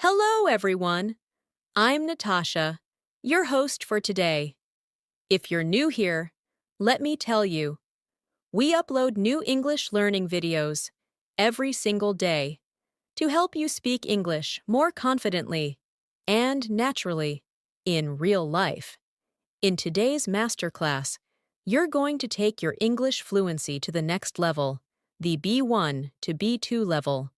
Hello, everyone. I'm Natasha, your host for today. If you're new here, let me tell you, we upload new English learning videos every single day to help you speak English more confidently and naturally in real life. In today's masterclass, you're going to take your English fluency to the next level, the B1 to B2 level.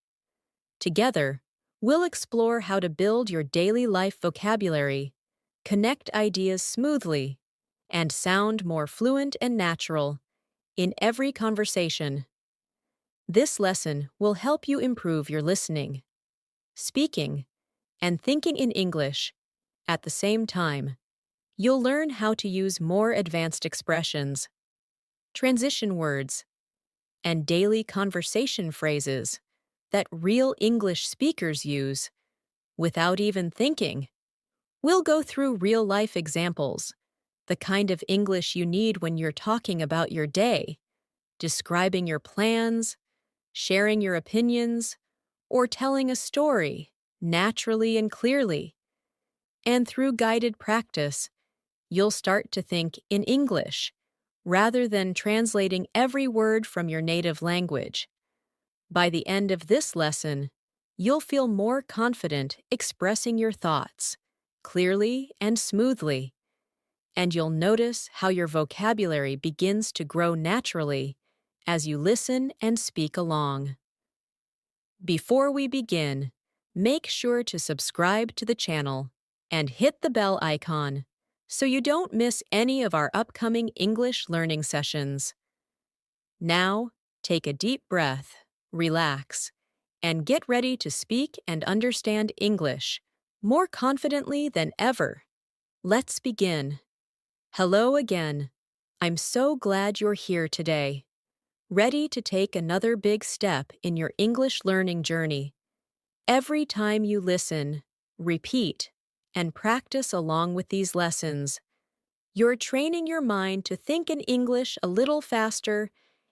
Together, we'll explore how to build your daily life vocabulary, connect ideas smoothly, and sound more fluent and natural in every conversation. This lesson will help you improve your listening, speaking, and thinking in English at the same time. You'll learn how to use more advanced expressions, transition words, and daily conversation phrases that real English speakers use without even thinking. We'll go through real-life examples, the kind of English you need when you're talking about your day, describing your plans, sharing your opinions, or telling a story naturally and clearly. And through guided practice, you'll start to think in English rather than translating every word from your native language. By the end of this lesson, you'll feel more confident expressing your thoughts clearly and smoothly, and you'll notice how your vocabulary begins to grow naturally as you listen and speak along. Before we begin, make sure to subscribe to the channel and hit the bell icon so you don't miss any of our upcoming English learning sessions. Now, take a deep breath, relax, and get ready to speak and understand English more confidently than ever. Let's begin. Hello again. I'm so glad you're here today, ready to take another big step in your English learning journey. Every time you listen, repeat, and practice along with these lessons, you're training your mind to think in English a little faster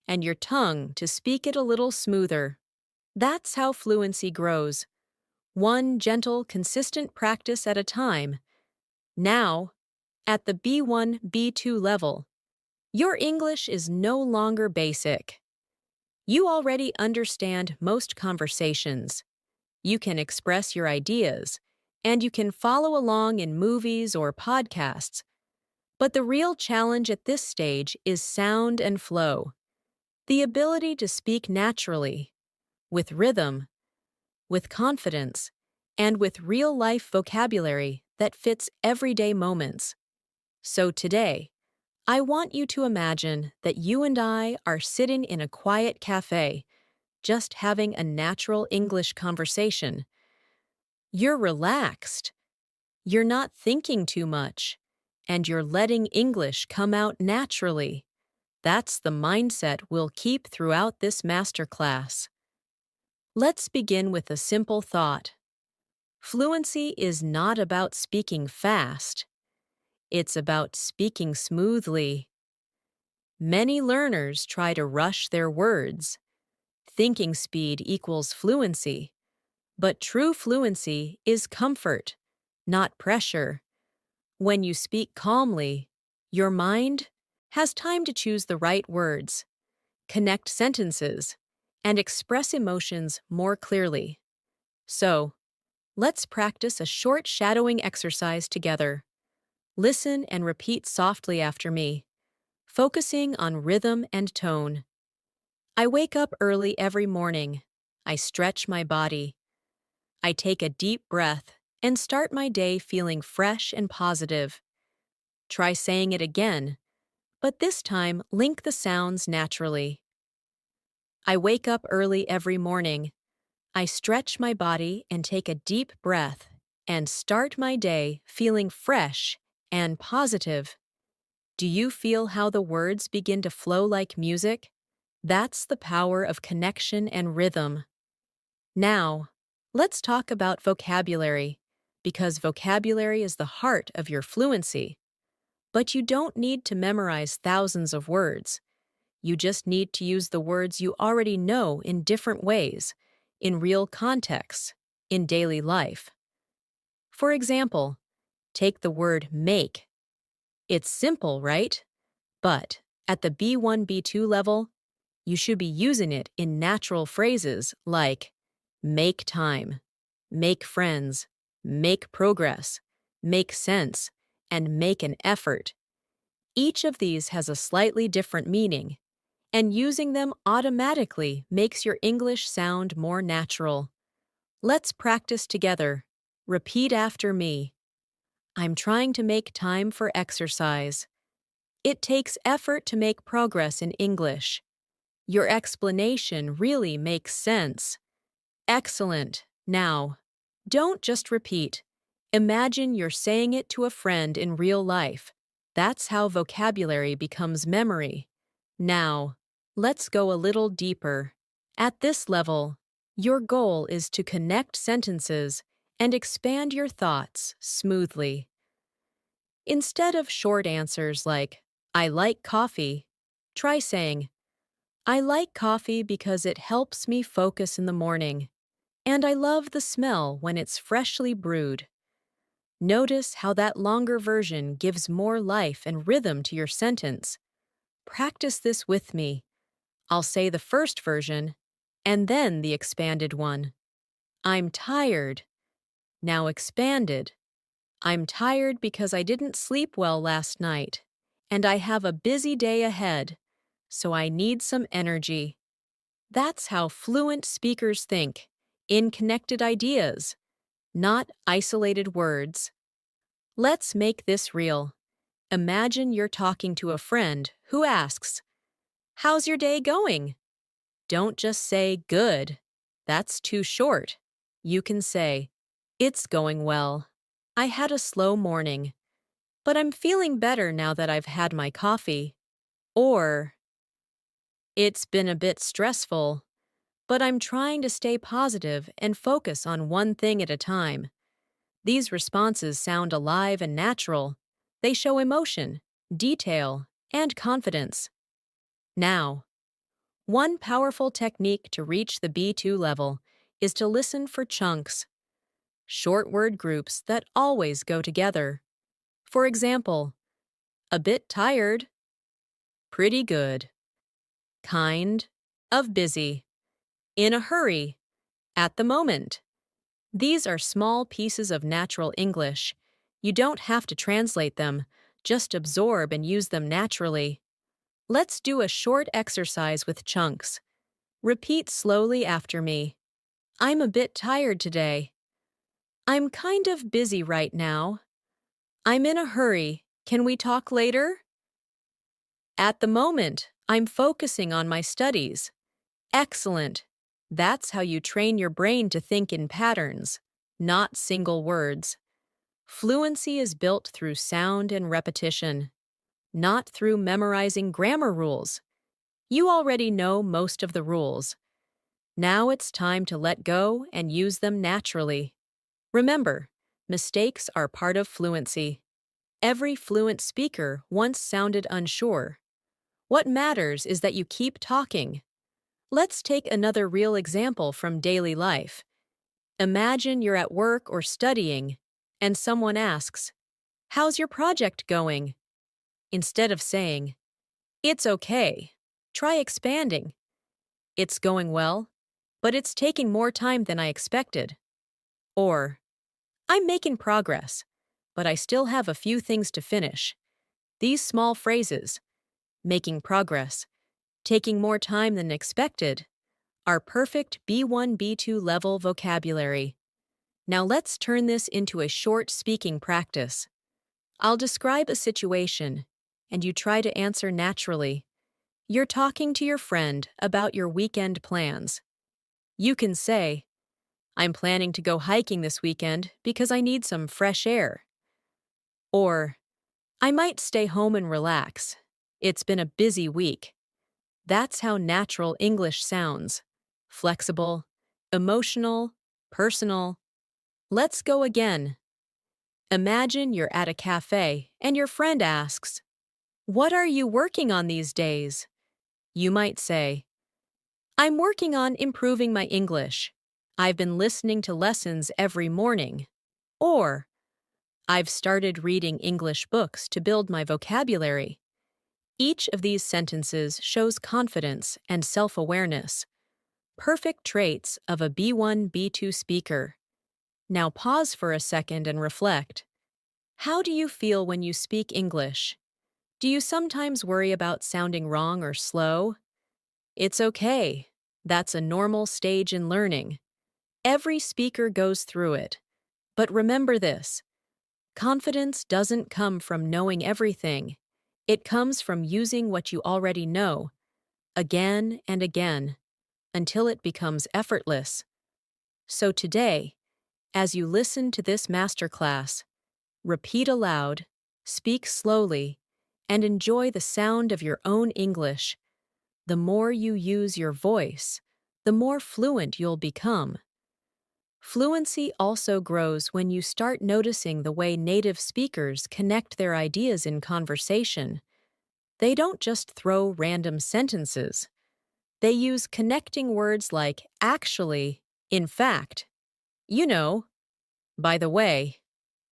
and your tongue to speak it a little smoother. That's how fluency grows, one gentle, consistent practice at a time. Now, at the B1, B2 level, your English is no longer basic. You already understand most conversations. You can express your ideas, and you can follow along in movies or podcasts. But the real challenge at this stage is sound and flow, the ability to speak naturally, with rhythm, with confidence, and with real-life vocabulary that fits everyday moments. So today, I want you to imagine that you and I are sitting in a quiet cafe, just having a natural English conversation. You're relaxed, you're not thinking too much, and you're letting English come out naturally. That's the mindset we'll keep throughout this masterclass. Let's begin with a simple thought. Fluency is not about speaking fast. It's about speaking smoothly. Many learners try to rush their words. Thinking speed equals fluency. But true fluency is comfort, not pressure. When you speak calmly, your mind has time to choose the right words, connect sentences, and express emotions more clearly. So, let's practice a short shadowing exercise together. Listen and repeat softly after me, focusing on rhythm and tone. I wake up early every morning. I stretch my body. I take a deep breath and start my day feeling fresh and positive. Try saying it again, but this time link the sounds naturally. I wake up early every morning. I stretch my body and take a deep breath and start my day feeling fresh and positive. Do you feel how the words begin to flow like music? That's the power of connection and rhythm. Now, let's talk about vocabulary, because vocabulary is the heart of your fluency. But you don't need to memorize thousands of words. You just need to use the words you already know in different ways, in real contexts, in daily life. For example, take the word make. It's simple, right? But at the B1, B2 level, you should be using it in natural phrases like make time, make friends, make progress, make sense, and make an effort. Each of these has a slightly different meaning, and using them automatically makes your English sound more natural. Let's practice together. Repeat after me. I'm trying to make time for exercise. It takes effort to make progress in English. Your explanation really makes sense. Excellent. Now, don't just repeat. Imagine you're saying it to a friend in real life. That's how vocabulary becomes memory. Now, let's go a little deeper. At this level, your goal is to connect sentences and expand your thoughts smoothly. Instead of short answers like, I like coffee, try saying, I like coffee because it helps me focus in the morning, and I love the smell when it's freshly brewed. Notice how that longer version gives more life and rhythm to your sentence. Practice this with me. I'll say the first version, and then the expanded one. I'm tired. Now expanded. I'm tired because I didn't sleep well last night, and I have a busy day ahead, so I need some energy. That's how fluent speakers think, in connected ideas, not isolated words. Let's make this real. Imagine you're talking to a friend who asks, How's your day going? Don't just say good. That's too short. You can say, It's going well. I had a slow morning, but I'm feeling better now that I've had my coffee. Or, It's been a bit stressful, but I'm trying to stay positive and focus on one thing at a time. These responses sound alive and natural. They show emotion, detail, and confidence. Now, one powerful technique to reach the B2 level is to listen for chunks, short word groups that always go together. For example, a bit tired, pretty good, kind, of busy, in a hurry, at the moment. These are small pieces of natural English. You don't have to translate them, just absorb and use them naturally. Let's do a short exercise with chunks. Repeat slowly after me. I'm a bit tired today. I'm kind of busy right now. I'm in a hurry. Can we talk later? At the moment, I'm focusing on my studies. Excellent. That's how you train your brain to think in patterns, not single words. Fluency is built through sound and repetition, not through memorizing grammar rules. You already know most of the rules. Now it's time to let go and use them naturally. Remember, mistakes are part of fluency. Every fluent speaker once sounded unsure. What matters is that you keep talking. Let's take another real example from daily life. Imagine you're at work or studying, and someone asks, How's your project going? Instead of saying, It's okay, try expanding. It's going well, but it's taking more time than I expected. Or, I'm making progress, but I still have a few things to finish. These small phrases, making progress, taking more time than expected, are perfect B1, B2 level vocabulary. Now let's turn this into a short speaking practice. I'll describe a situation, and you try to answer naturally. You're talking to your friend about your weekend plans. You can say, I'm planning to go hiking this weekend because I need some fresh air. Or, I might stay home and relax. It's been a busy week. That's how natural English sounds. Flexible, emotional, personal. Let's go again. Imagine you're at a cafe and your friend asks, What are you working on these days? You might say, I'm working on improving my English. I've been listening to lessons every morning. Or, I've started reading English books to build my vocabulary. Each of these sentences shows confidence and self-awareness, perfect traits of a B1, B2 speaker. Now pause for a second and reflect. How do you feel when you speak English? Do you sometimes worry about sounding wrong or slow? It's okay. That's a normal stage in learning. Every speaker goes through it. But remember this: confidence doesn't come from knowing everything. It comes from using what you already know, again and again, until it becomes effortless. So today, as you listen to this masterclass, repeat aloud, speak slowly, and enjoy the sound of your own English. The more you use your voice, the more fluent you'll become. Fluency also grows when you start noticing the way native speakers connect their ideas in conversation. They don't just throw random sentences. They use connecting words like actually, in fact, you know, by the way,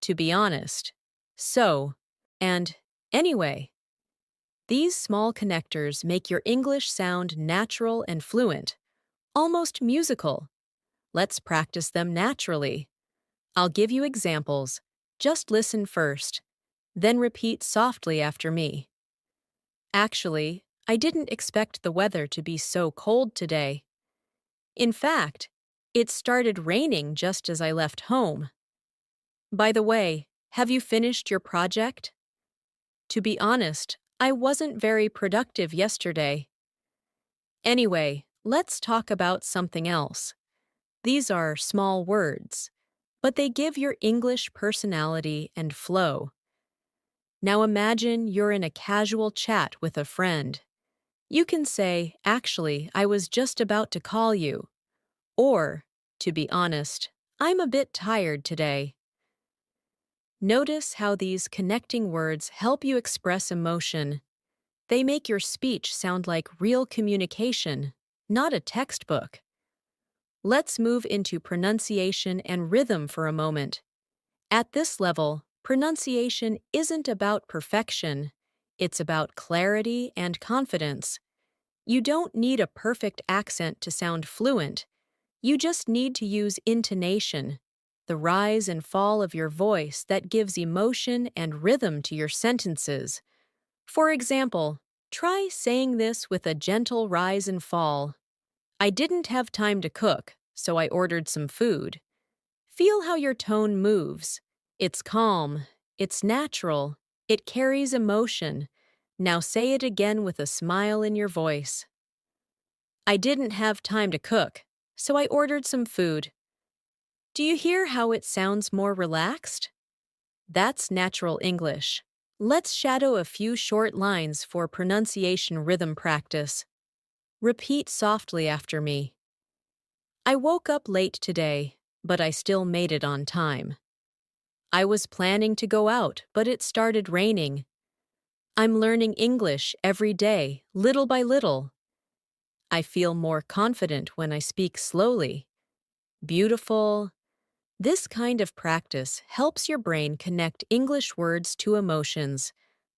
to be honest, so, and anyway. These small connectors make your English sound natural and fluent, almost musical. Let's practice them naturally. I'll give you examples. Just listen first, then repeat softly after me. Actually, I didn't expect the weather to be so cold today. In fact, it started raining just as I left home. By the way, have you finished your project? To be honest, I wasn't very productive yesterday. Anyway, let's talk about something else. These are small words, but they give your English personality and flow. Now imagine you're in a casual chat with a friend. You can say, actually, I was just about to call you. Or, to be honest, I'm a bit tired today. Notice how these connecting words help you express emotion. They make your speech sound like real communication, not a textbook. Let's move into pronunciation and rhythm for a moment. At this level, pronunciation isn't about perfection. It's about clarity and confidence. You don't need a perfect accent to sound fluent. You just need to use intonation, the rise and fall of your voice that gives emotion and rhythm to your sentences. For example, try saying this with a gentle rise and fall. I didn't have time to cook, so I ordered some food. Feel how your tone moves. It's calm, it's natural, it carries emotion. Now say it again with a smile in your voice. I didn't have time to cook, so I ordered some food. Do you hear how it sounds more relaxed? That's natural English. Let's shadow a few short lines for pronunciation rhythm practice. Repeat softly after me. I woke up late today, but I still made it on time. I was planning to go out, but it started raining. I'm learning English every day, little by little. I feel more confident when I speak slowly. Beautiful. This kind of practice helps your brain connect English words to emotions,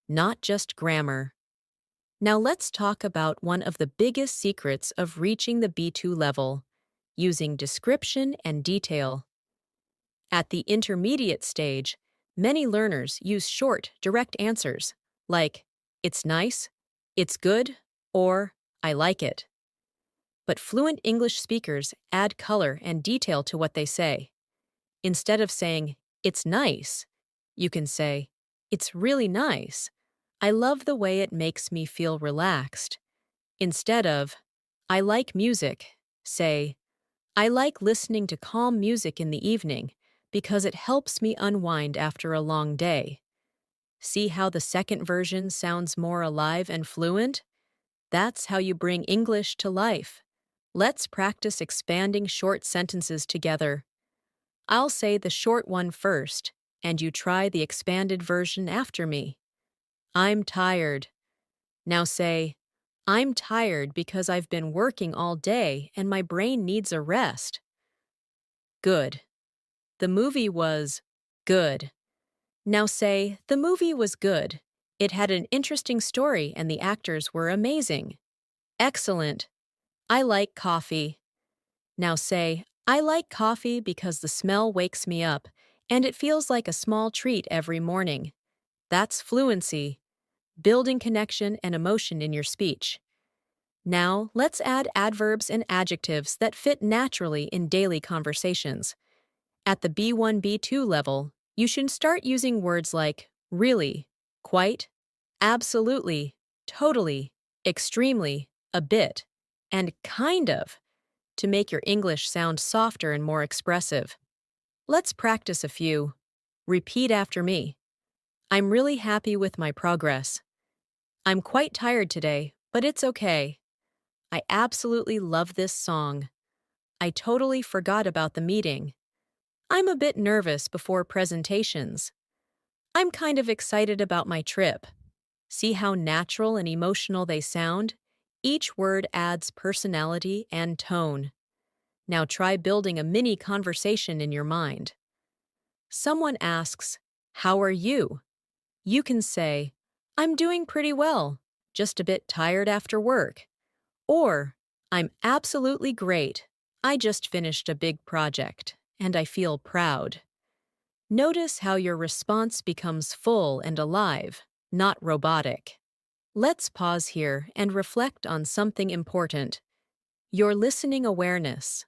not just grammar. Now let's talk about one of the biggest secrets of reaching the B2 level, using description and detail. At the intermediate stage, many learners use short, direct answers, like, it's nice, it's good, or I like it. But fluent English speakers add color and detail to what they say. Instead of saying, it's nice, you can say, it's really nice. I love the way it makes me feel relaxed. Instead of, I like music, say, I like listening to calm music in the evening because it helps me unwind after a long day. See how the second version sounds more alive and fluent? That's how you bring English to life. Let's practice expanding short sentences together. I'll say the short one first, and you try the expanded version after me. I'm tired. Now say, I'm tired because I've been working all day and my brain needs a rest. Good. The movie was Good. Now say, the movie was good. It had an interesting story and the actors were amazing. Excellent. I like coffee. Now say, I like coffee because the smell wakes me up and it feels like a small treat every morning. That's fluency, building connection and emotion in your speech. Now, let's add adverbs and adjectives that fit naturally in daily conversations. At the B1, B2 level, you should start using words like really, quite, absolutely, totally, extremely, a bit, and kind of to make your English sound softer and more expressive. Let's practice a few. Repeat after me. I'm really happy with my progress. I'm quite tired today, but it's okay. I absolutely love this song. I totally forgot about the meeting. I'm a bit nervous before presentations. I'm kind of excited about my trip. See how natural and emotional they sound? Each word adds personality and tone. Now try building a mini conversation in your mind. Someone asks, "How are you?" You can say, "I'm doing pretty well, just a bit tired after work." Or, "I'm absolutely great. I just finished a big project, and I feel proud." Notice how your response becomes full and alive, not robotic. Let's pause here and reflect on something important: your listening awareness.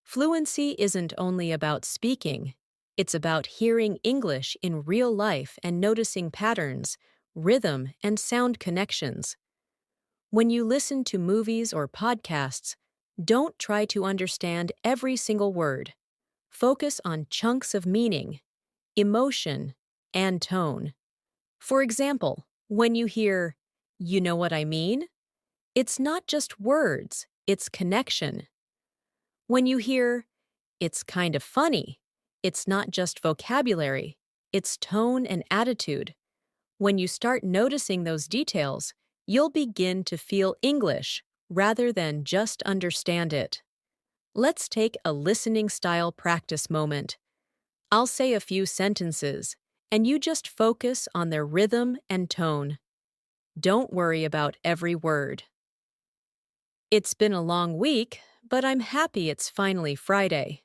Fluency isn't only about speaking, it's about hearing English in real life and noticing patterns, rhythm, and sound connections. When you listen to movies or podcasts, don't try to understand every single word. Focus on chunks of meaning, emotion, and tone. For example, when you hear, "You know what I mean?" It's not just words, it's connection. When you hear, "It's kind of funny," it's not just vocabulary, it's tone and attitude. When you start noticing those details, you'll begin to feel English rather than just understand it. Let's take a listening style practice moment. I'll say a few sentences, and you just focus on their rhythm and tone. Don't worry about every word. It's been a long week, but I'm happy it's finally Friday.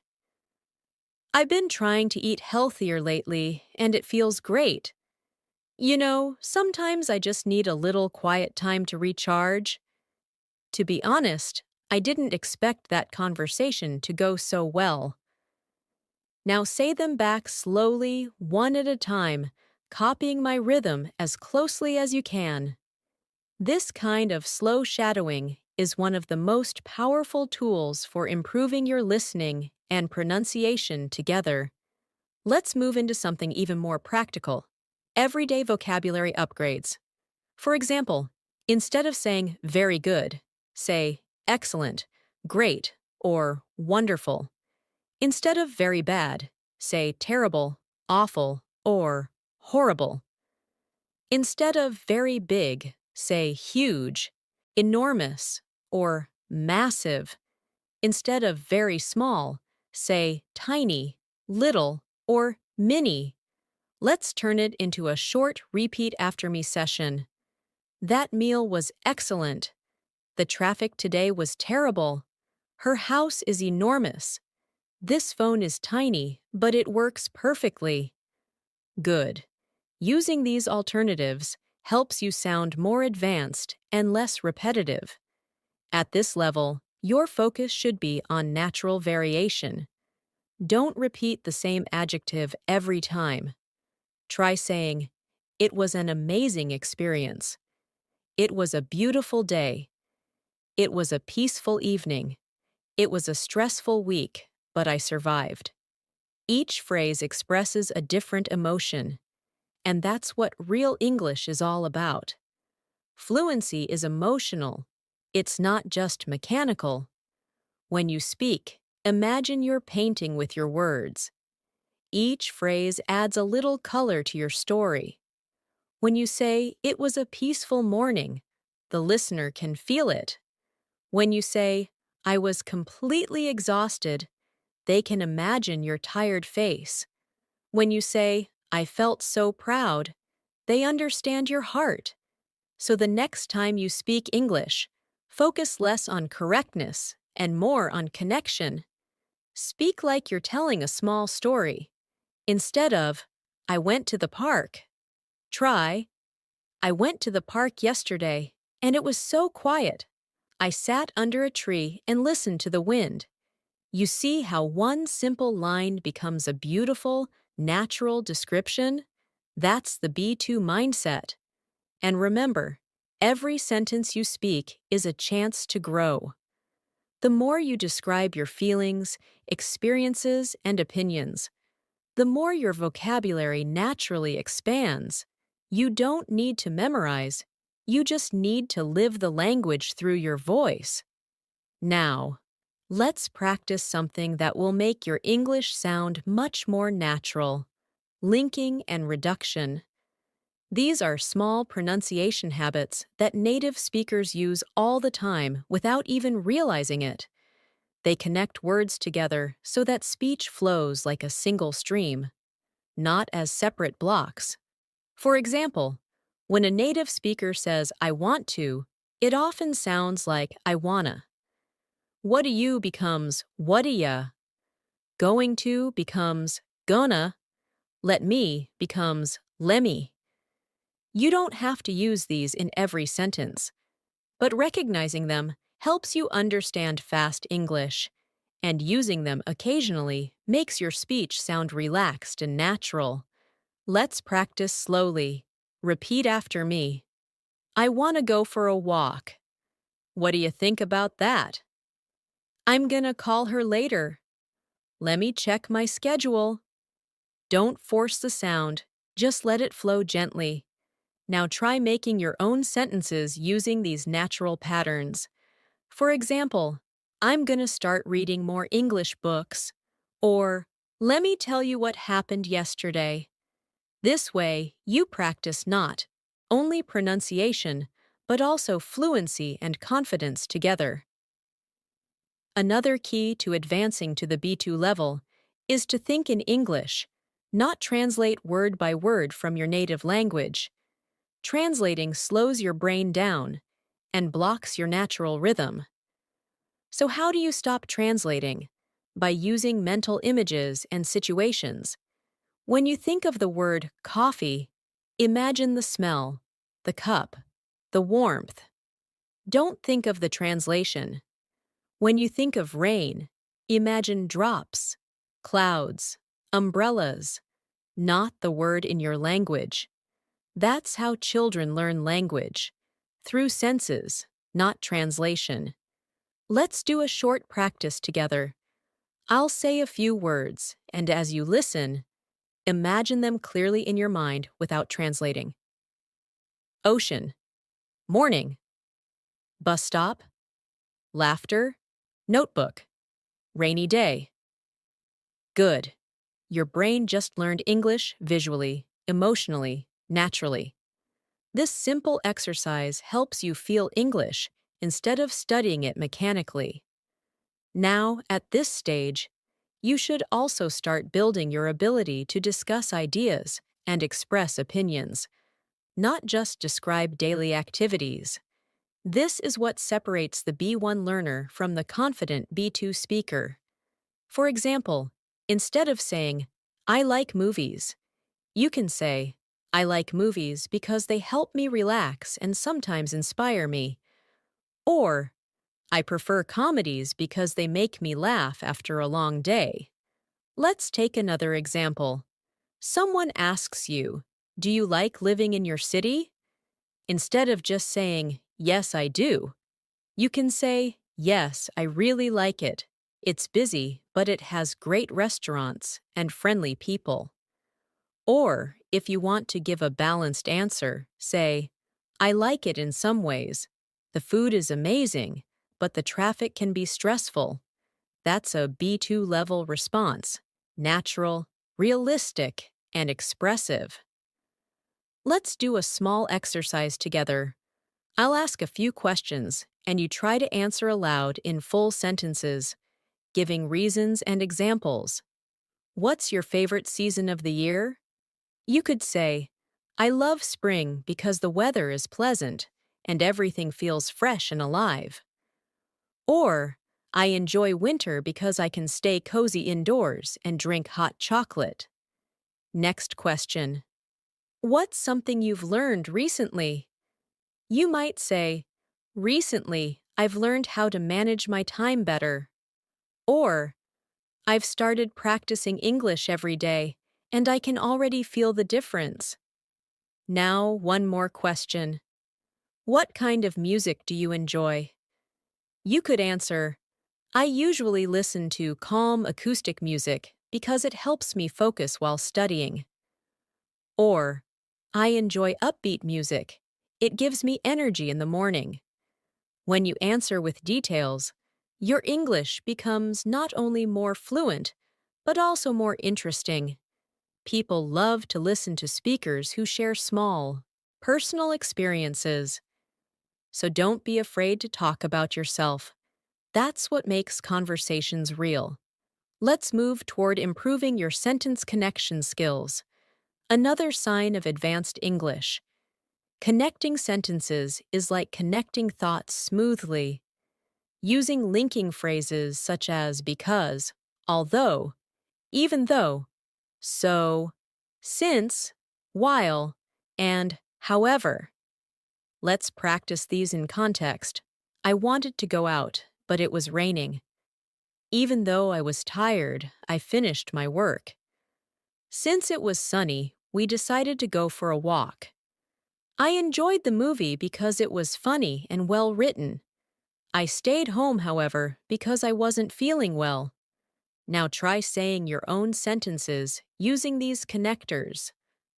I've been trying to eat healthier lately, and it feels great. You know, sometimes I just need a little quiet time to recharge. To be honest, I didn't expect that conversation to go so well. Now say them back slowly, one at a time, copying my rhythm as closely as you can. This kind of slow shadowing is one of the most powerful tools for improving your listening and pronunciation together. Let's move into something even more practical: everyday vocabulary upgrades. For example, instead of saying very good, say excellent, great, or wonderful. Instead of very bad, say terrible, awful, or horrible. Instead of very big, say huge, enormous, or massive. Instead of very small, say tiny, little, or mini. Let's turn it into a short repeat after me session. That meal was excellent. The traffic today was terrible. Her house is enormous. This phone is tiny, but it works perfectly. Good. Using these alternatives helps you sound more advanced and less repetitive. At this level, your focus should be on natural variation. Don't repeat the same adjective every time. Try saying, "It was an amazing experience." "It was a beautiful day." "It was a peaceful evening." "It was a stressful week, but I survived." Each phrase expresses a different emotion, and that's what real English is all about. Fluency is emotional. It's not just mechanical. When you speak, imagine you're painting with your words. Each phrase adds a little color to your story. When you say, "It was a peaceful morning," the listener can feel it. When you say, "I was completely exhausted," they can imagine your tired face. When you say, I felt so proud, they understand your heart. So the next time you speak English, focus less on correctness and more on connection. Speak like you're telling a small story. Instead of, I went to the park, try, I went to the park yesterday, and it was so quiet. I sat under a tree and listened to the wind. You see how one simple line becomes a beautiful, natural description? That's the B2 mindset. And remember, every sentence you speak is a chance to grow. The more you describe your feelings, experiences, and opinions, the more your vocabulary naturally expands. You don't need to memorize, you just need to live the language through your voice. Now, let's practice something that will make your English sound much more natural: linking and reduction. These are small pronunciation habits that native speakers use all the time without even realizing it. They connect words together so that speech flows like a single stream, not as separate blocks. For example, when a native speaker says, I want to, it often sounds like I wanna. What do you becomes what'ya. Going to becomes gonna. Let me becomes lemme. You don't have to use these in every sentence, but recognizing them helps you understand fast English, and using them occasionally makes your speech sound relaxed and natural. Let's practice slowly. Repeat after me. I want to go for a walk. What do you think about that? I'm gonna call her later. Let me check my schedule. Don't force the sound, just let it flow gently. Now try making your own sentences using these natural patterns. For example, I'm gonna start reading more English books. Or, let me tell you what happened yesterday. This way, you practice not only pronunciation, but also fluency and confidence together. Another key to advancing to the B2 level is to think in English, not translate word by word from your native language. Translating slows your brain down and blocks your natural rhythm. So how do you stop translating? By using mental images and situations. When you think of the word coffee, imagine the smell, the cup, the warmth. Don't think of the translation. When you think of rain, imagine drops, clouds, umbrellas, not the word in your language. That's how children learn language, through senses, not translation. Let's do a short practice together. I'll say a few words, and as you listen, imagine them clearly in your mind without translating. Ocean, morning, bus stop, laughter, notebook, rainy day. Good. Your brain just learned English visually, emotionally, naturally. This simple exercise helps you feel English instead of studying it mechanically. Now, at this stage, you should also start building your ability to discuss ideas and express opinions, not just describe daily activities. This is what separates the B1 learner from the confident B2 speaker. For example, instead of saying, I like movies, you can say, I like movies because they help me relax and sometimes inspire me. Or, I prefer comedies because they make me laugh after a long day. Let's take another example. Someone asks you, do you like living in your city? Instead of just saying, yes, I do, you can say, yes, I really like it. It's busy, but it has great restaurants and friendly people. Or, if you want to give a balanced answer, say, I like it in some ways. The food is amazing, but the traffic can be stressful. That's a B2 level response, natural, realistic, and expressive. Let's do a small exercise together. I'll ask a few questions, and you try to answer aloud in full sentences, giving reasons and examples. What's your favorite season of the year? You could say, I love spring because the weather is pleasant and everything feels fresh and alive. Or, I enjoy winter because I can stay cozy indoors and drink hot chocolate. Next question. What's something you've learned recently? You might say, recently, I've learned how to manage my time better. Or, I've started practicing English every day, and I can already feel the difference. Now, one more question. What kind of music do you enjoy? You could answer, I usually listen to calm acoustic music because it helps me focus while studying. Or, I enjoy upbeat music. It gives me energy in the morning. When you answer with details, your English becomes not only more fluent, but also more interesting. People love to listen to speakers who share small, personal experiences. So don't be afraid to talk about yourself. That's what makes conversations real. Let's move toward improving your sentence connection skills. Another sign of advanced English. Connecting sentences is like connecting thoughts smoothly. Using linking phrases such as because, although, even though, so, since, while, and however. Let's practice these in context. I wanted to go out, but it was raining. Even though I was tired, I finished my work. Since it was sunny, we decided to go for a walk. I enjoyed the movie because it was funny and well written. I stayed home, however, because I wasn't feeling well. Now try saying your own sentences using these connectors.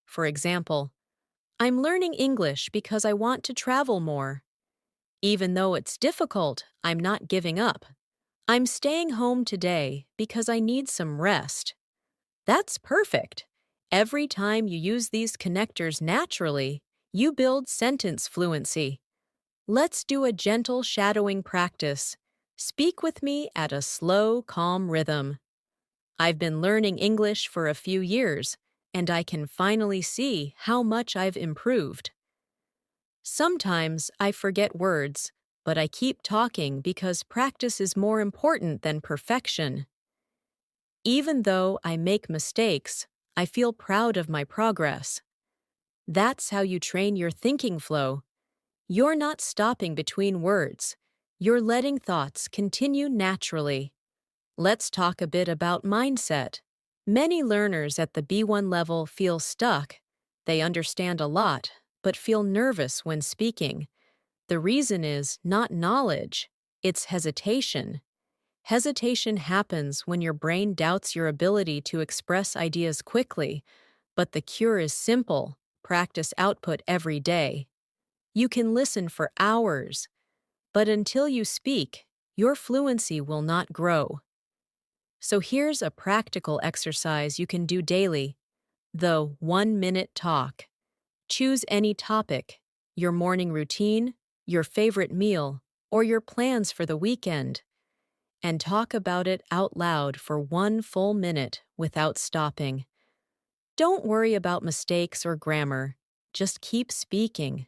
For example, I'm learning English because I want to travel more. Even though it's difficult, I'm not giving up. I'm staying home today because I need some rest. That's perfect. Every time you use these connectors naturally, you build sentence fluency. Let's do a gentle shadowing practice. Speak with me at a slow, calm rhythm. I've been learning English for a few years, and I can finally see how much I've improved. Sometimes I forget words, but I keep talking because practice is more important than perfection. Even though I make mistakes, I feel proud of my progress. That's how you train your thinking flow. You're not stopping between words. You're letting thoughts continue naturally. Let's talk a bit about mindset. Many learners at the B1 level feel stuck. They understand a lot, but feel nervous when speaking. The reason is not knowledge, it's hesitation. Hesitation happens when your brain doubts your ability to express ideas quickly, but the cure is simple: practice output every day. You can listen for hours, but until you speak, your fluency will not grow. So here's a practical exercise you can do daily: the 1-minute talk. Choose any topic: your morning routine, your favorite meal, or your plans for the weekend, and talk about it out loud for 1 full minute without stopping. Don't worry about mistakes or grammar. Just keep speaking.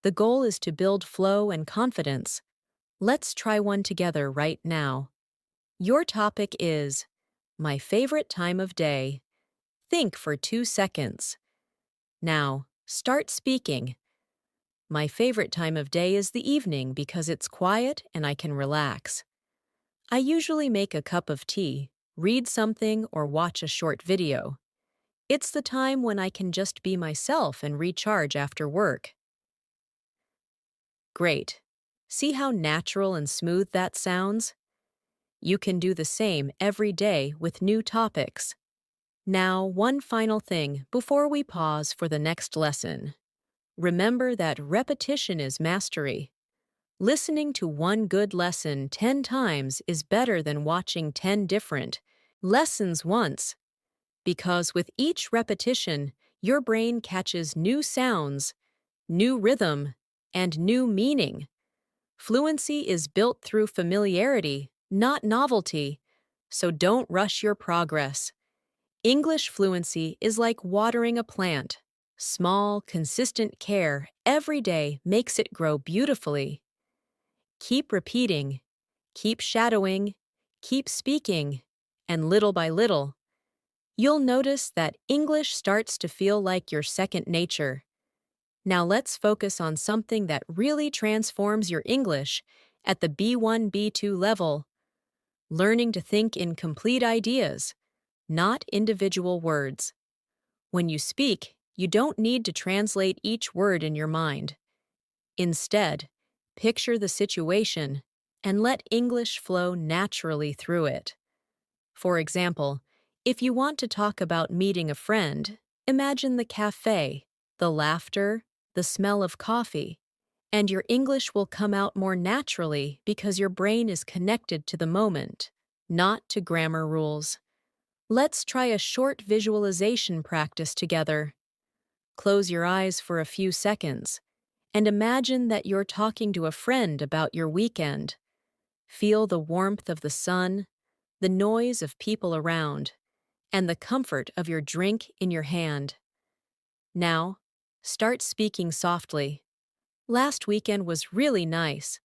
The goal is to build flow and confidence. Let's try one together right now. Your topic is my favorite time of day. Think for 2 seconds. Now, start speaking. My favorite time of day is the evening because it's quiet and I can relax. I usually make a cup of tea, read something, or watch a short video. It's the time when I can just be myself and recharge after work. Great. See how natural and smooth that sounds? You can do the same every day with new topics. Now, one final thing before we pause for the next lesson. Remember that repetition is mastery. Listening to one good lesson 10 times is better than watching 10 different lessons once, because with each repetition, your brain catches new sounds, new rhythm, and new meaning. Fluency is built through familiarity, not novelty, so don't rush your progress. English fluency is like watering a plant. Small, consistent care every day makes it grow beautifully. Keep repeating, keep shadowing, keep speaking, and little by little, you'll notice that English starts to feel like your second nature. Now let's focus on something that really transforms your English at the B1, B2 level, learning to think in complete ideas, not individual words. When you speak, you don't need to translate each word in your mind. Instead, picture the situation and let English flow naturally through it. For example, if you want to talk about meeting a friend, imagine the cafe, the laughter, the smell of coffee, and your English will come out more naturally because your brain is connected to the moment, not to grammar rules. Let's try a short visualization practice together. Close your eyes for a few seconds and imagine that you're talking to a friend about your weekend. Feel the warmth of the sun, the noise of people around, and the comfort of your drink in your hand. Now, start speaking softly. Last weekend was really nice.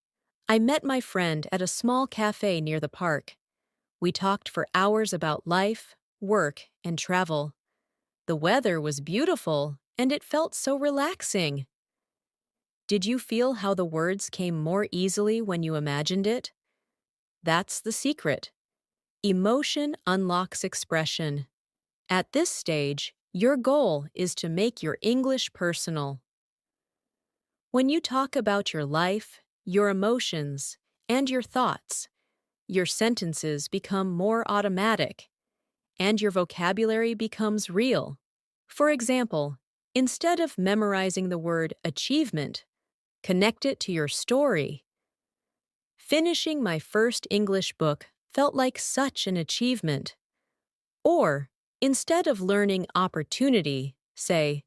I met my friend at a small cafe near the park. We talked for hours about life, work, and travel. The weather was beautiful, and it felt so relaxing. Did you feel how the words came more easily when you imagined it? That's the secret. Emotion unlocks expression. At this stage, your goal is to make your English personal. When you talk about your life, your emotions, and your thoughts, your sentences become more automatic, and your vocabulary becomes real. For example, instead of memorizing the word achievement, connect it to your story. Finishing my first English book felt like such an achievement. Or, instead of learning opportunity, say,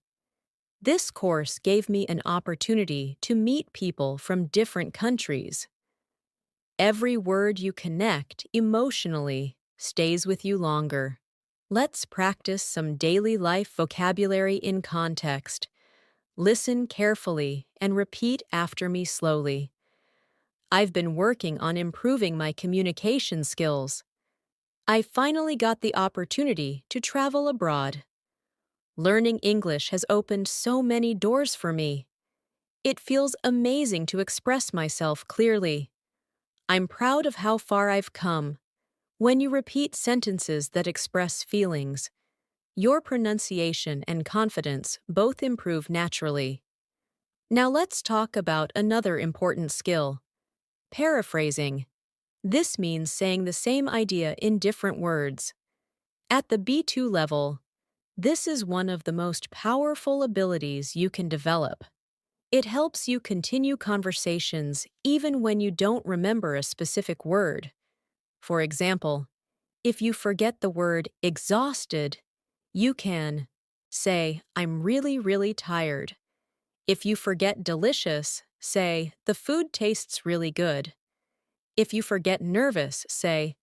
this course gave me an opportunity to meet people from different countries. Every word you connect emotionally stays with you longer. Let's practice some daily life vocabulary in context. Listen carefully and repeat after me slowly. I've been working on improving my communication skills. I finally got the opportunity to travel abroad. Learning English has opened so many doors for me. It feels amazing to express myself clearly. I'm proud of how far I've come. When you repeat sentences that express feelings, your pronunciation and confidence both improve naturally. Now let's talk about another important skill: paraphrasing. This means saying the same idea in different words. At the B2 level, this is one of the most powerful abilities you can develop. It helps you continue conversations even when you don't remember a specific word. For example, if you forget the word exhausted, you can say, I'm really tired. If you forget delicious, say, the food tastes really good. If you forget nervous, say,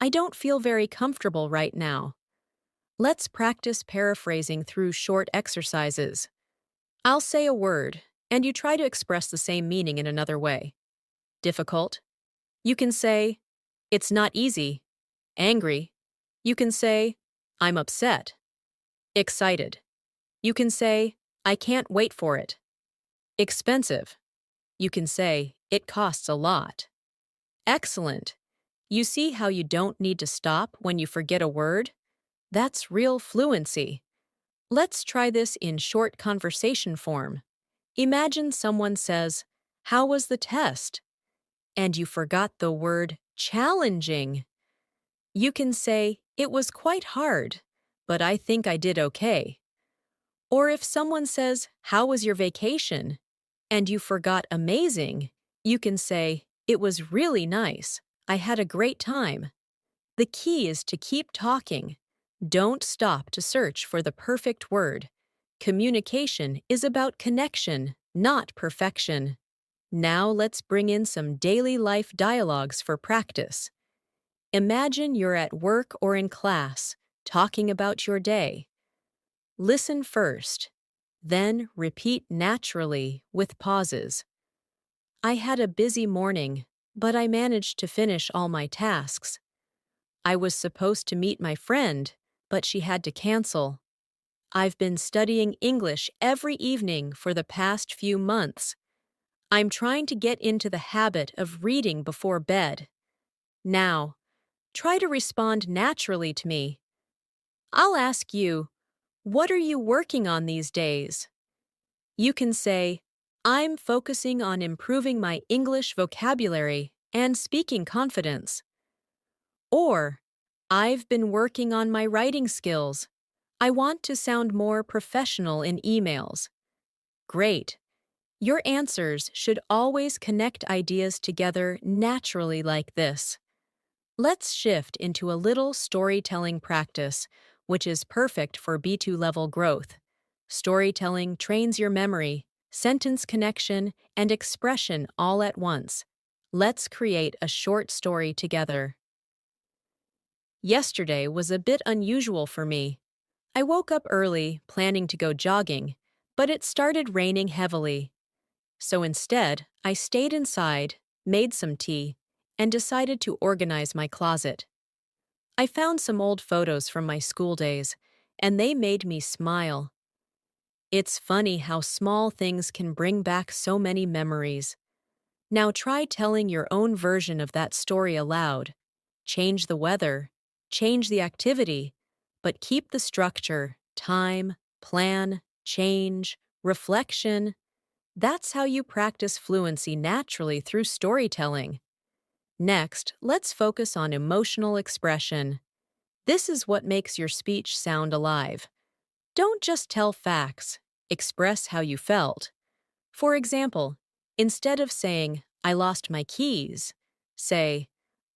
I don't feel very comfortable right now. Let's practice paraphrasing through short exercises. I'll say a word, and you try to express the same meaning in another way. Difficult? You can say, it's not easy. Angry? You can say, I'm upset. Excited? You can say, I can't wait for it. Expensive? You can say, it costs a lot. Excellent. You see how you don't need to stop when you forget a word? That's real fluency. Let's try this in short conversation form. Imagine someone says, how was the test? And you forgot the word challenging. You can say, it was quite hard, but I think I did okay. Or if someone says, how was your vacation? And you forgot amazing, you can say, it was really nice. I had a great time. The key is to keep talking. Don't stop to search for the perfect word. Communication is about connection, not perfection. Now let's bring in some daily life dialogues for practice. Imagine you're at work or in class, talking about your day. Listen first, then repeat naturally with pauses. I had a busy morning, but I managed to finish all my tasks. I was supposed to meet my friend, but she had to cancel. I've been studying English every evening for the past few months. I'm trying to get into the habit of reading before bed. Now, try to respond naturally to me. I'll ask you, what are you working on these days? You can say, I'm focusing on improving my English vocabulary and speaking confidence. Or, I've been working on my writing skills. I want to sound more professional in emails. Great. Your answers should always connect ideas together naturally like this. Let's shift into a little storytelling practice, which is perfect for B2 level growth. Storytelling trains your memory, sentence connection, and expression all at once. Let's create a short story together. Yesterday was a bit unusual for me. I woke up early, planning to go jogging, but it started raining heavily. So instead, I stayed inside, made some tea, and decided to organize my closet. I found some old photos from my school days, and they made me smile. It's funny how small things can bring back so many memories. Now try telling your own version of that story aloud. Change the weather, change the activity, but keep the structure, time, plan, change, reflection. That's how you practice fluency naturally through storytelling. Next, let's focus on emotional expression. This is what makes your speech sound alive. Don't just tell facts, express how you felt. For example, instead of saying, I lost my keys, say,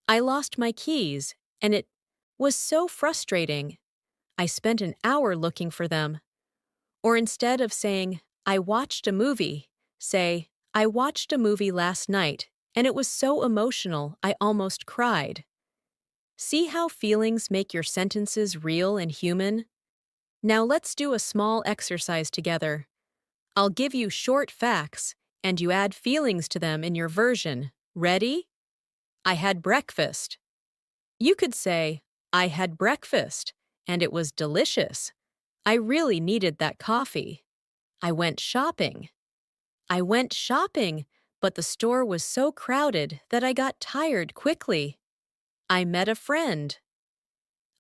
I lost my keys, and it was so frustrating. I spent an hour looking for them. Or instead of saying, I watched a movie, say, I watched a movie last night, and it was so emotional I almost cried. See how feelings make your sentences real and human? Now let's do a small exercise together. I'll give you short facts, and you add feelings to them in your version. Ready? I had breakfast. You could say, I had breakfast, and it was delicious. I really needed that coffee. I went shopping. I went shopping, but the store was so crowded that I got tired quickly. I met a friend.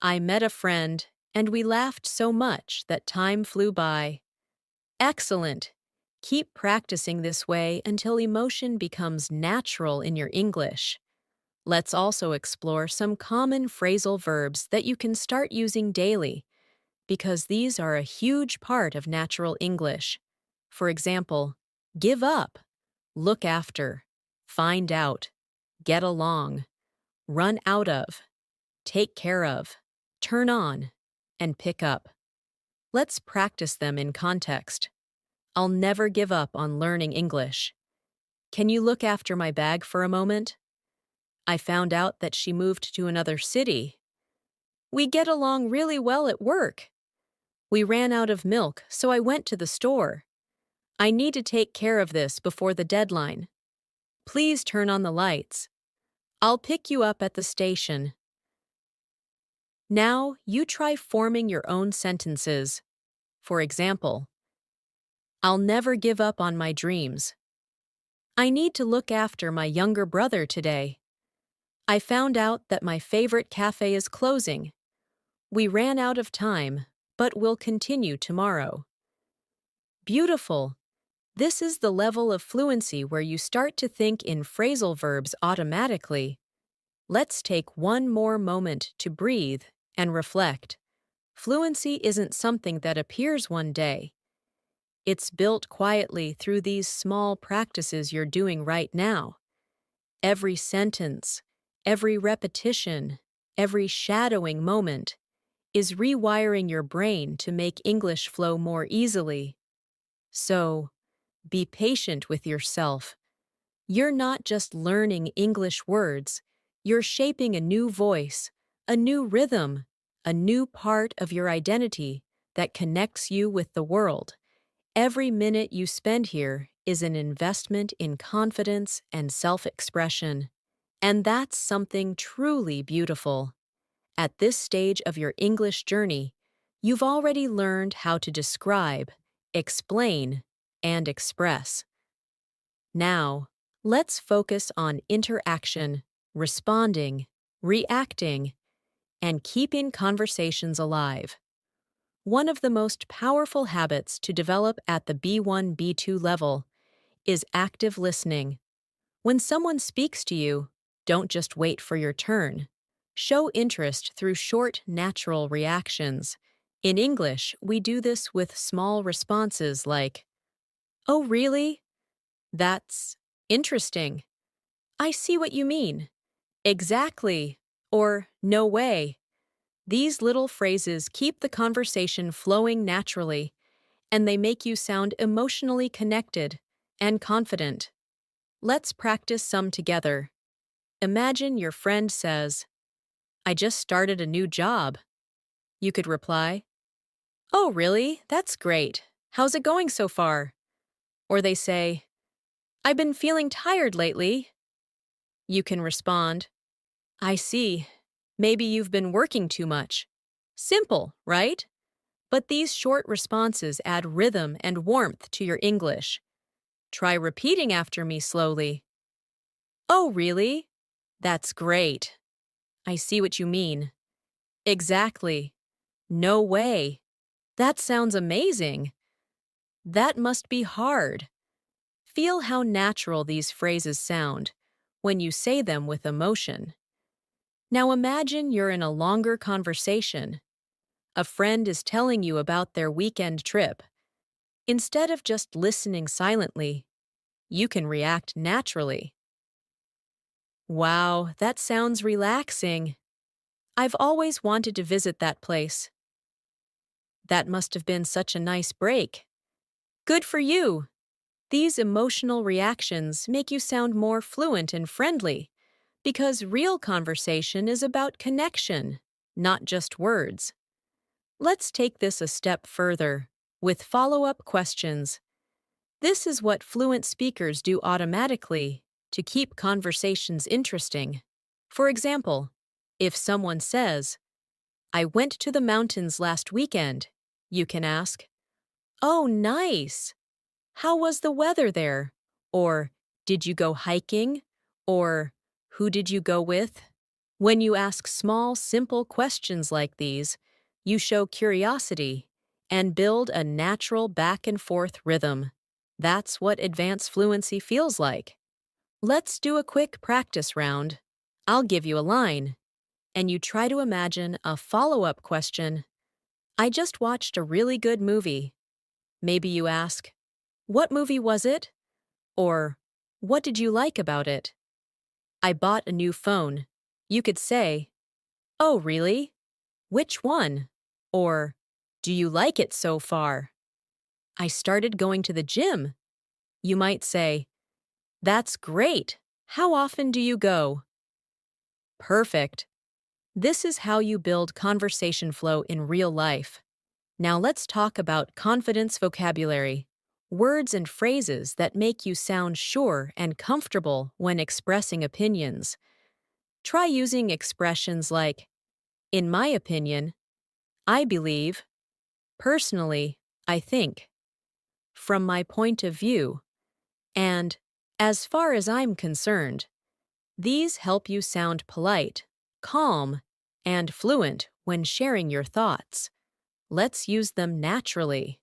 I met a friend, and we laughed so much that time flew by. Excellent! Keep practicing this way until emotion becomes natural in your English. Let's also explore some common phrasal verbs that you can start using daily, because these are a huge part of natural English. For example, give up, look after, find out, get along, run out of, take care of, turn on, and pick up. Let's practice them in context. I'll never give up on learning English. Can you look after my bag for a moment? I found out that she moved to another city. We get along really well at work. We ran out of milk, so I went to the store. I need to take care of this before the deadline. Please turn on the lights. I'll pick you up at the station. Now, you try forming your own sentences. For example, I'll never give up on my dreams. I need to look after my younger brother today. I found out that my favorite cafe is closing. We ran out of time, but we'll continue tomorrow. Beautiful! This is the level of fluency where you start to think in phrasal verbs automatically. Let's take one more moment to breathe and reflect. Fluency isn't something that appears one day. It's built quietly through these small practices you're doing right now. Every sentence, every repetition, every shadowing moment is rewiring your brain to make English flow more easily. So, be patient with yourself. You're not just learning English words, you're shaping a new voice, a new rhythm, a new part of your identity that connects you with the world. Every minute you spend here is an investment in confidence and self-expression. And that's something truly beautiful. At this stage of your English journey, you've already learned how to describe, explain, and express. Now, let's focus on interaction, responding, reacting, and keeping conversations alive. One of the most powerful habits to develop at the B1, B2 level is active listening. When someone speaks to you, don't just wait for your turn. Show interest through short, natural reactions. In English, we do this with small responses like, "Oh, really? That's interesting. I see what you mean. Exactly." Or, "No way." These little phrases keep the conversation flowing naturally, and they make you sound emotionally connected and confident. Let's practice some together. Imagine your friend says, "I just started a new job." You could reply, "Oh, really? That's great. How's it going so far?" Or they say, "I've been feeling tired lately." You can respond, "I see. Maybe you've been working too much." Simple, right? But these short responses add rhythm and warmth to your English. Try repeating after me slowly. "Oh, really? That's great. I see what you mean. Exactly. No way. That sounds amazing. That must be hard." Feel how natural these phrases sound when you say them with emotion. Now imagine you're in a longer conversation. A friend is telling you about their weekend trip. Instead of just listening silently, you can react naturally. "Wow, that sounds relaxing. I've always wanted to visit that place. That must have been such a nice break. Good for you." These emotional reactions make you sound more fluent and friendly, because real conversation is about connection, not just words. Let's take this a step further, with follow-up questions. This is what fluent speakers do automatically to keep conversations interesting. For example, if someone says, "I went to the mountains last weekend," you can ask, "Oh, nice. How was the weather there?" Or, "Did you go hiking?" Or, "Who did you go with?" When you ask small, simple questions like these, you show curiosity and build a natural back and forth rhythm. That's what advanced fluency feels like. Let's do a quick practice round. I'll give you a line, and you try to imagine a follow-up question. "I just watched a really good movie." Maybe you ask, "What movie was it?" Or, "What did you like about it?" "I bought a new phone." You could say, "Oh, really? Which one?" Or, "Do you like it so far?" "I started going to the gym." You might say, "That's great. How often do you go?" Perfect. This is how you build conversation flow in real life. Now let's talk about confidence vocabulary, words and phrases that make you sound sure and comfortable when expressing opinions. Try using expressions like, "In my opinion," "I believe," "Personally," "I think," "From my point of view," and "As far as I'm concerned." These help you sound polite, calm, and fluent when sharing your thoughts. Let's use them naturally.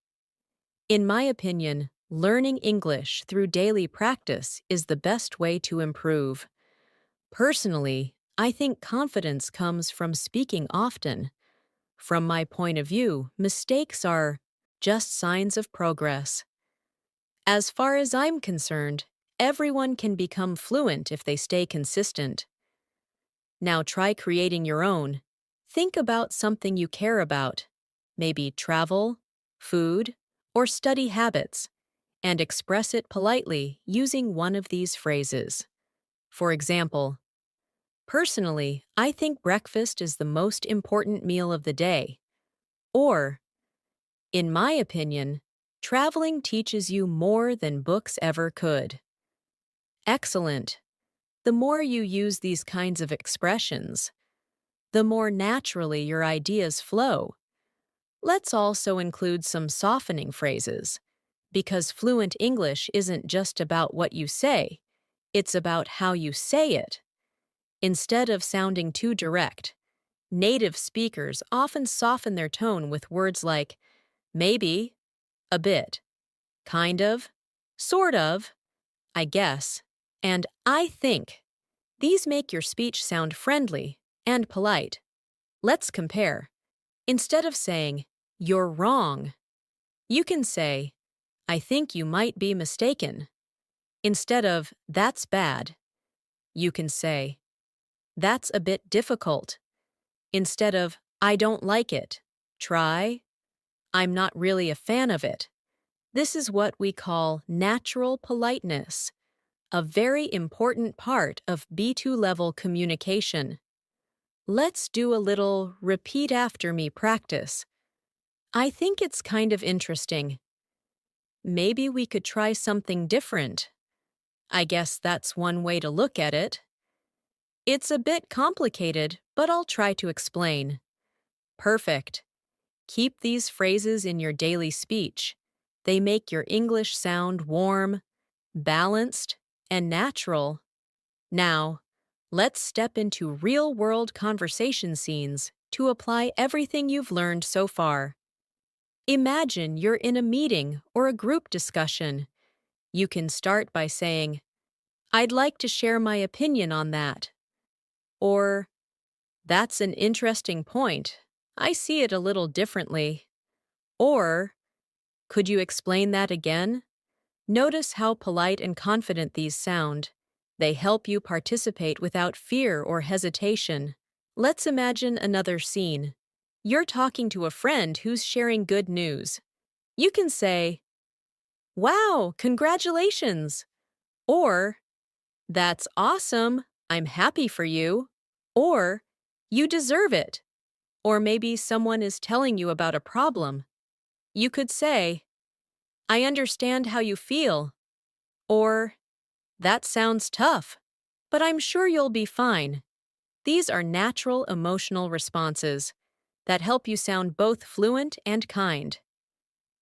In my opinion, learning English through daily practice is the best way to improve. Personally, I think confidence comes from speaking often. From my point of view, mistakes are just signs of progress. As far as I'm concerned, everyone can become fluent if they stay consistent. Now try creating your own. Think about something you care about, maybe travel, food, or study habits, and express it politely using one of these phrases. For example, Personally, I think breakfast is the most important meal of the day. Or, in my opinion, traveling teaches you more than books ever could. Excellent. The more you use these kinds of expressions, the more naturally your ideas flow. Let's also include some softening phrases, because fluent English isn't just about what you say, it's about how you say it. Instead of sounding too direct, native speakers often soften their tone with words like maybe, a bit, kind of, sort of, I guess, and I think. These make your speech sound friendly and polite. Let's compare. Instead of saying, you're wrong, you can say, I think you might be mistaken. Instead of, that's bad, you can say, that's a bit difficult. Instead of, I don't like it, try, I'm not really a fan of it. This is what we call natural politeness, a very important part of B2 level communication. Let's do a little repeat after me practice. I think it's kind of interesting. Maybe we could try something different. I guess that's one way to look at it. It's a bit complicated, but I'll try to explain. Perfect. Keep these phrases in your daily speech. They make your English sound warm, balanced, and natural. Now, let's step into real-world conversation scenes to apply everything you've learned so far. Imagine you're in a meeting or a group discussion. You can start by saying, I'd like to share my opinion on that. Or, that's an interesting point. I see it a little differently. Or, could you explain that again? Notice how polite and confident these sound. They help you participate without fear or hesitation. Let's imagine another scene. You're talking to a friend who's sharing good news. You can say, wow, congratulations! Or, that's awesome, I'm happy for you. Or, you deserve it. Or maybe someone is telling you about a problem. You could say, I understand how you feel. Or, that sounds tough, but I'm sure you'll be fine. These are natural emotional responses that help you sound both fluent and kind.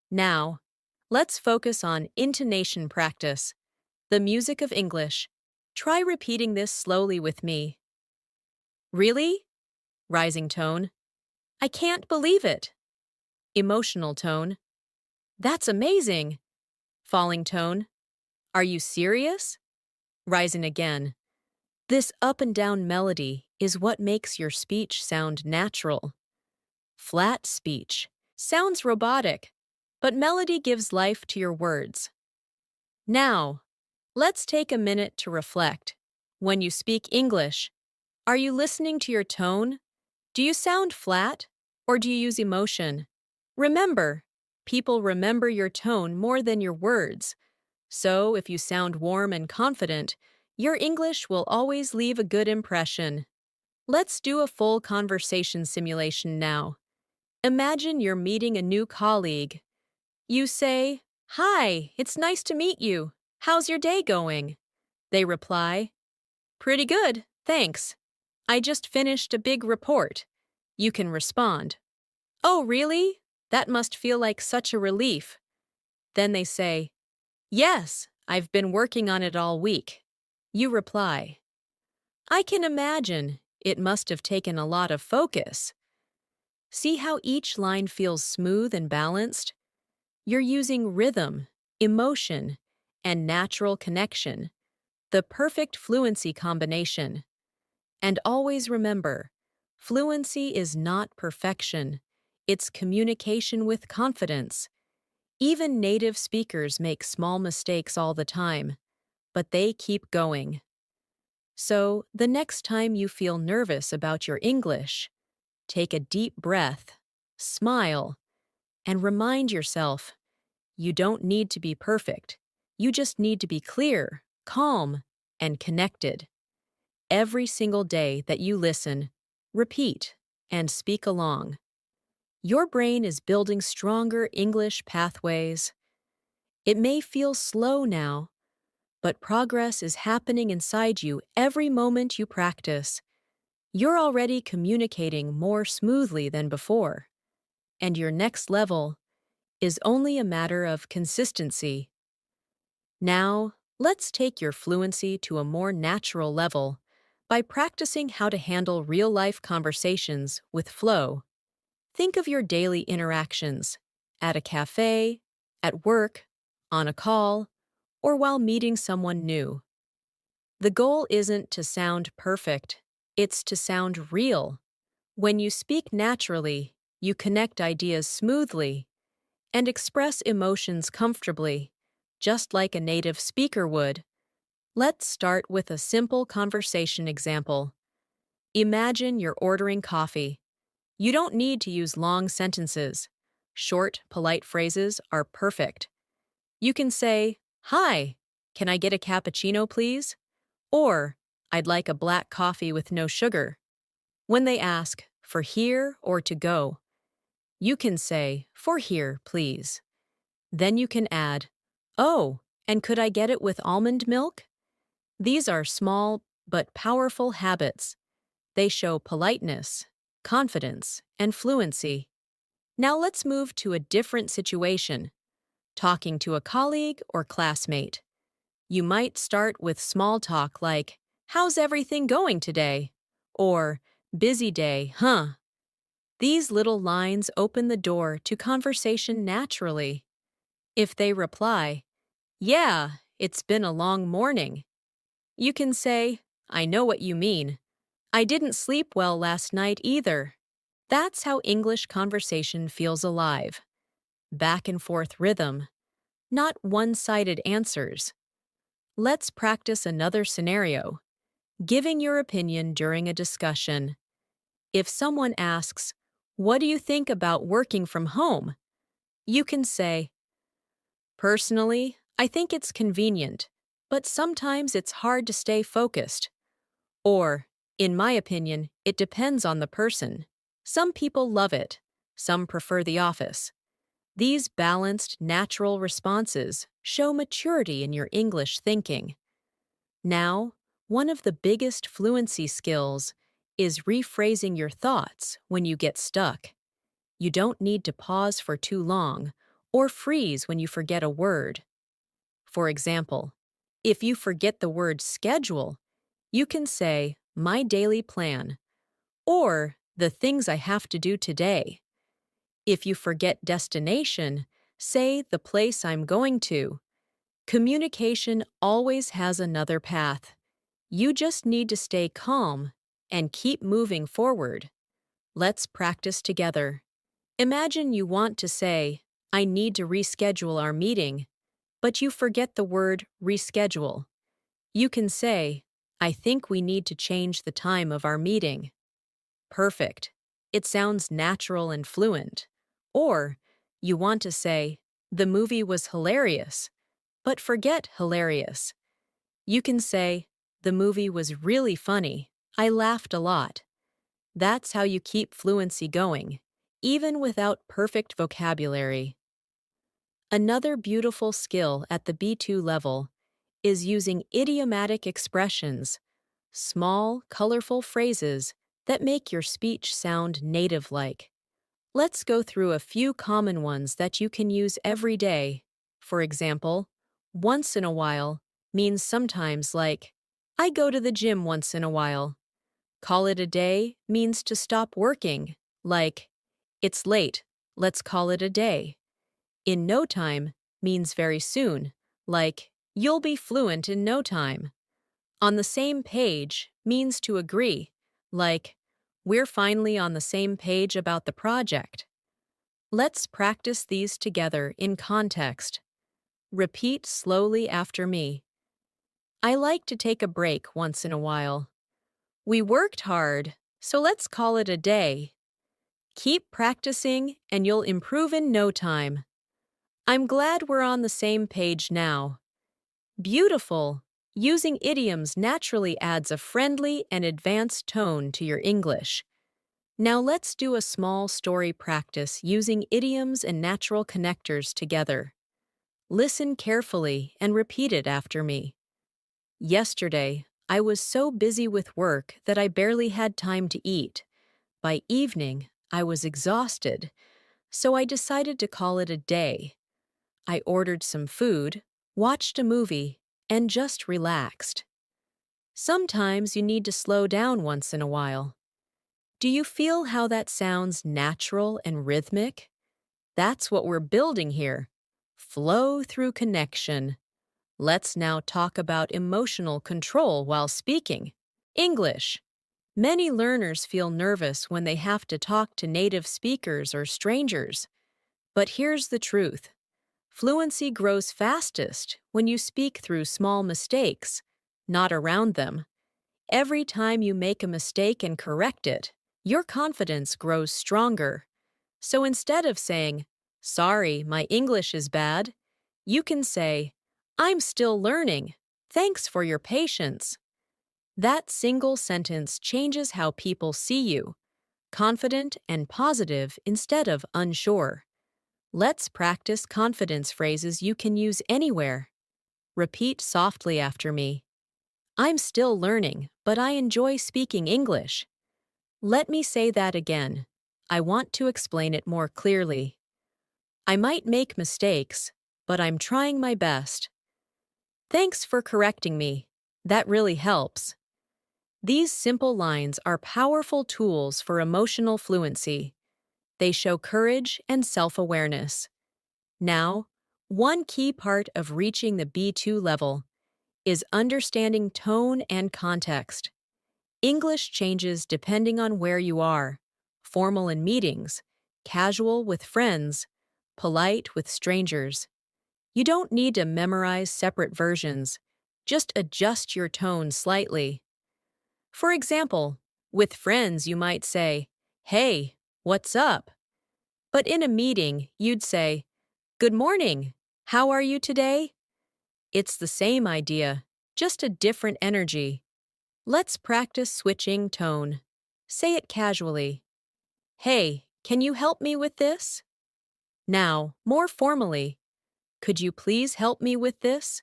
Now, let's focus on intonation practice, the music of English. Try repeating this slowly with me. Really? Rising tone. I can't believe it. Emotional tone. That's amazing. Falling tone. Are you serious? Rising again. This up and down melody is what makes your speech sound natural. Flat speech sounds robotic, but melody gives life to your words. Now, let's take a minute to reflect. When you speak English, are you listening to your tone? Do you sound flat, or do you use emotion? Remember, people remember your tone more than your words. So, if you sound warm and confident, your English will always leave a good impression. Let's do a full conversation simulation now. Imagine you're meeting a new colleague. You say, Hi, it's nice to meet you. How's your day going? They reply, Pretty good, thanks. I just finished a big report. You can respond, Oh, really? That must feel like such a relief. Then they say, Yes, I've been working on it all week. You reply, I can imagine. It must have taken a lot of focus. See how each line feels smooth and balanced? You're using rhythm, emotion, and natural connection, the perfect fluency combination. And always remember, fluency is not perfection. It's communication with confidence. Even native speakers make small mistakes all the time, but they keep going. So, the next time you feel nervous about your English, take a deep breath, smile, and remind yourself, you don't need to be perfect. You just need to be clear, calm, and connected. Every single day that you listen, repeat, and speak along, your brain is building stronger English pathways. It may feel slow now, but progress is happening inside you every moment you practice. You're already communicating more smoothly than before, and your next level is only a matter of consistency. Now, let's take your fluency to a more natural level by practicing how to handle real-life conversations with flow. Think of your daily interactions at a cafe, at work, on a call, or while meeting someone new. The goal isn't to sound perfect, it's to sound real. When you speak naturally, you connect ideas smoothly and express emotions comfortably, just like a native speaker would. Let's start with a simple conversation example. Imagine you're ordering coffee. You don't need to use long sentences. Short, polite phrases are perfect. You can say, "Hi, can I get a cappuccino, please?" Or, "I'd like a black coffee with no sugar." When they ask, "For here or to go?" you can say, "For here, please." Then you can add, "Oh, and could I get it with almond milk?" These are small but powerful habits. They show politeness, confidence, and fluency. Now let's move to a different situation, talking to a colleague or classmate. You might start with small talk like, "How's everything going today?" Or, "Busy day, huh?" These little lines open the door to conversation naturally. If they reply, "Yeah, it's been a long morning," you can say, "I know what you mean. I didn't sleep well last night either." That's how English conversation feels alive. Back and forth rhythm, not one-sided answers. Let's practice another scenario. Giving your opinion during a discussion. If someone asks, "What do you think about working from home?" you can say, "Personally, I think it's convenient, but sometimes it's hard to stay focused." Or, "In my opinion, it depends on the person. Some people love it, some prefer the office." These balanced, natural responses show maturity in your English thinking. Now, one of the biggest fluency skills is rephrasing your thoughts when you get stuck. You don't need to pause for too long or freeze when you forget a word. For example, if you forget the word schedule, you can say, "My daily plan," or "The things I have to do today." If you forget destination, say, "The place I'm going to." Communication always has another path. You just need to stay calm and keep moving forward. Let's practice together. Imagine you want to say, "I need to reschedule our meeting," but you forget the word reschedule. You can say, "I think we need to change the time of our meeting." Perfect. It sounds natural and fluent. Or, you want to say, "The movie was hilarious," but forget hilarious. You can say, "The movie was really funny. I laughed a lot." That's how you keep fluency going, even without perfect vocabulary. Another beautiful skill at the B2 level is using idiomatic expressions, small, colorful phrases that make your speech sound native-like. Let's go through a few common ones that you can use every day. For example, "once in a while" means sometimes, like, "I go to the gym once in a while." "Call it a day" means to stop working, like, "It's late, let's call it a day." "In no time" means very soon, like, "You'll be fluent in no time." "On the same page" means to agree, like, "We're finally on the same page about the project." Let's practice these together in context. Repeat slowly after me. "I like to take a break once in a while." "We worked hard, so let's call it a day." Keep practicing and you'll improve in no time. "I'm glad we're on the same page now." Beautiful! Using idioms naturally adds a friendly and advanced tone to your English. Now let's do a small story practice using idioms and natural connectors together. Listen carefully and repeat it after me. Yesterday, I was so busy with work that I barely had time to eat. By evening, I was exhausted, so I decided to call it a day. I ordered some food, watched a movie, and just relaxed. Sometimes you need to slow down once in a while. Do you feel how that sounds natural and rhythmic? That's what we're building here. Flow through connection. Let's now talk about emotional control while speaking. English. Many learners feel nervous when they have to talk to native speakers or strangers. But here's the truth. Fluency grows fastest when you speak through small mistakes, not around them. Every time you make a mistake and correct it, your confidence grows stronger. So instead of saying, "Sorry, my English is bad," you can say, "I'm still learning. Thanks for your patience." That single sentence changes how people see you, confident and positive instead of unsure. Let's practice confidence phrases you can use anywhere. Repeat softly after me. I'm still learning, but I enjoy speaking English. Let me say that again. I want to explain it more clearly. I might make mistakes, but I'm trying my best. Thanks for correcting me. That really helps. These simple lines are powerful tools for emotional fluency. They show courage and self-awareness. Now, one key part of reaching the B2 level is understanding tone and context. English changes depending on where you are: formal in meetings, casual with friends, polite with strangers. You don't need to memorize separate versions. Just adjust your tone slightly. For example, with friends you might say, "Hey, what's up?" But in a meeting, you'd say, "Good morning. How are you today?" It's the same idea, just a different energy. Let's practice switching tone. Say it casually. "Hey, can you help me with this?" Now, more formally, "Could you please help me with this?"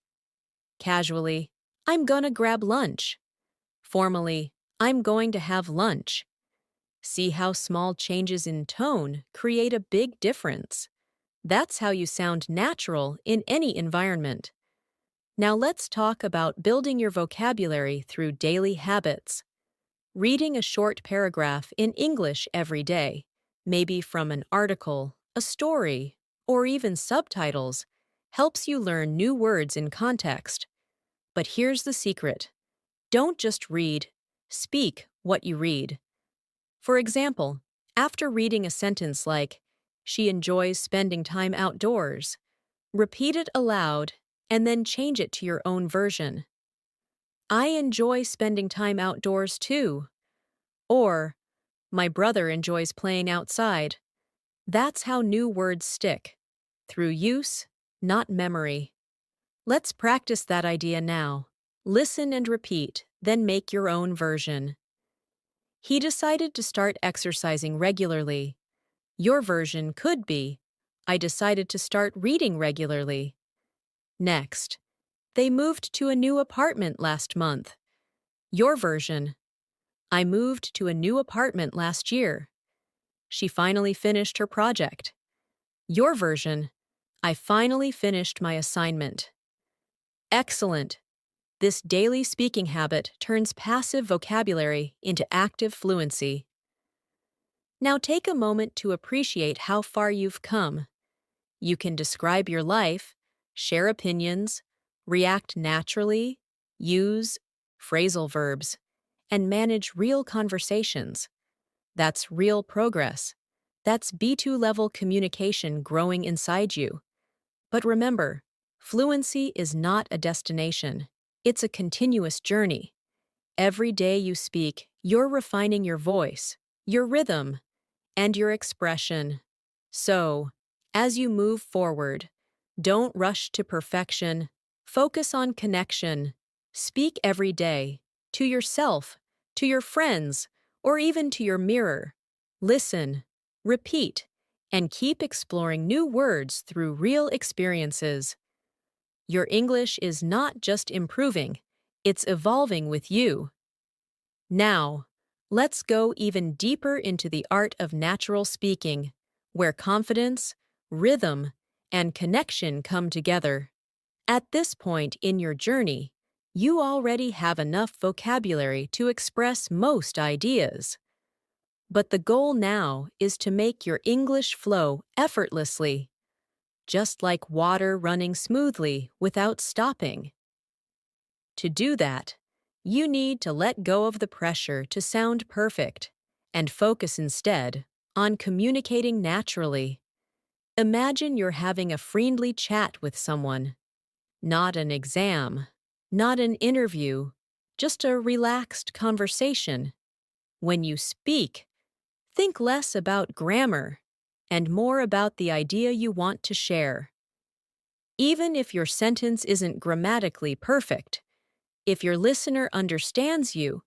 Casually, "I'm gonna grab lunch." Formally, "I'm going to have lunch." See how small changes in tone create a big difference. That's how you sound natural in any environment. Now let's talk about building your vocabulary through daily habits. Reading a short paragraph in English every day, maybe from an article, a story, or even subtitles, helps you learn new words in context. But here's the secret. Don't just read, speak what you read. For example, after reading a sentence like, "She enjoys spending time outdoors," repeat it aloud and then change it to your own version. "I enjoy spending time outdoors too." Or, "My brother enjoys playing outside." That's how new words stick. Through use, not memory. Let's practice that idea now. Listen and repeat, then make your own version. He decided to start exercising regularly. Your version could be, "I decided to start reading regularly." Next, "They moved to a new apartment last month." Your version, "I moved to a new apartment last year." She finally finished her project. Your version, "I finally finished my assignment." Excellent! This daily speaking habit turns passive vocabulary into active fluency. Now take a moment to appreciate how far you've come. You can describe your life, share opinions, react naturally, use phrasal verbs, and manage real conversations. That's real progress. That's B2 level communication growing inside you. But remember, fluency is not a destination. It's a continuous journey. Every day you speak, you're refining your voice, your rhythm, and your expression. So, as you move forward, don't rush to perfection. Focus on connection. Speak every day, to yourself, to your friends, or even to your mirror. Listen, repeat, and keep exploring new words through real experiences. Your English is not just improving, it's evolving with you. Now, let's go even deeper into the art of natural speaking, where confidence, rhythm, and connection come together. At this point in your journey, you already have enough vocabulary to express most ideas. But the goal now is to make your English flow effortlessly, just like water running smoothly without stopping. To do that, you need to let go of the pressure to sound perfect and focus instead on communicating naturally. Imagine you're having a friendly chat with someone, not an exam, not an interview, just a relaxed conversation. When you speak, think less about grammar and more about the idea you want to share. Even if your sentence isn't grammatically perfect, if your listener understands you,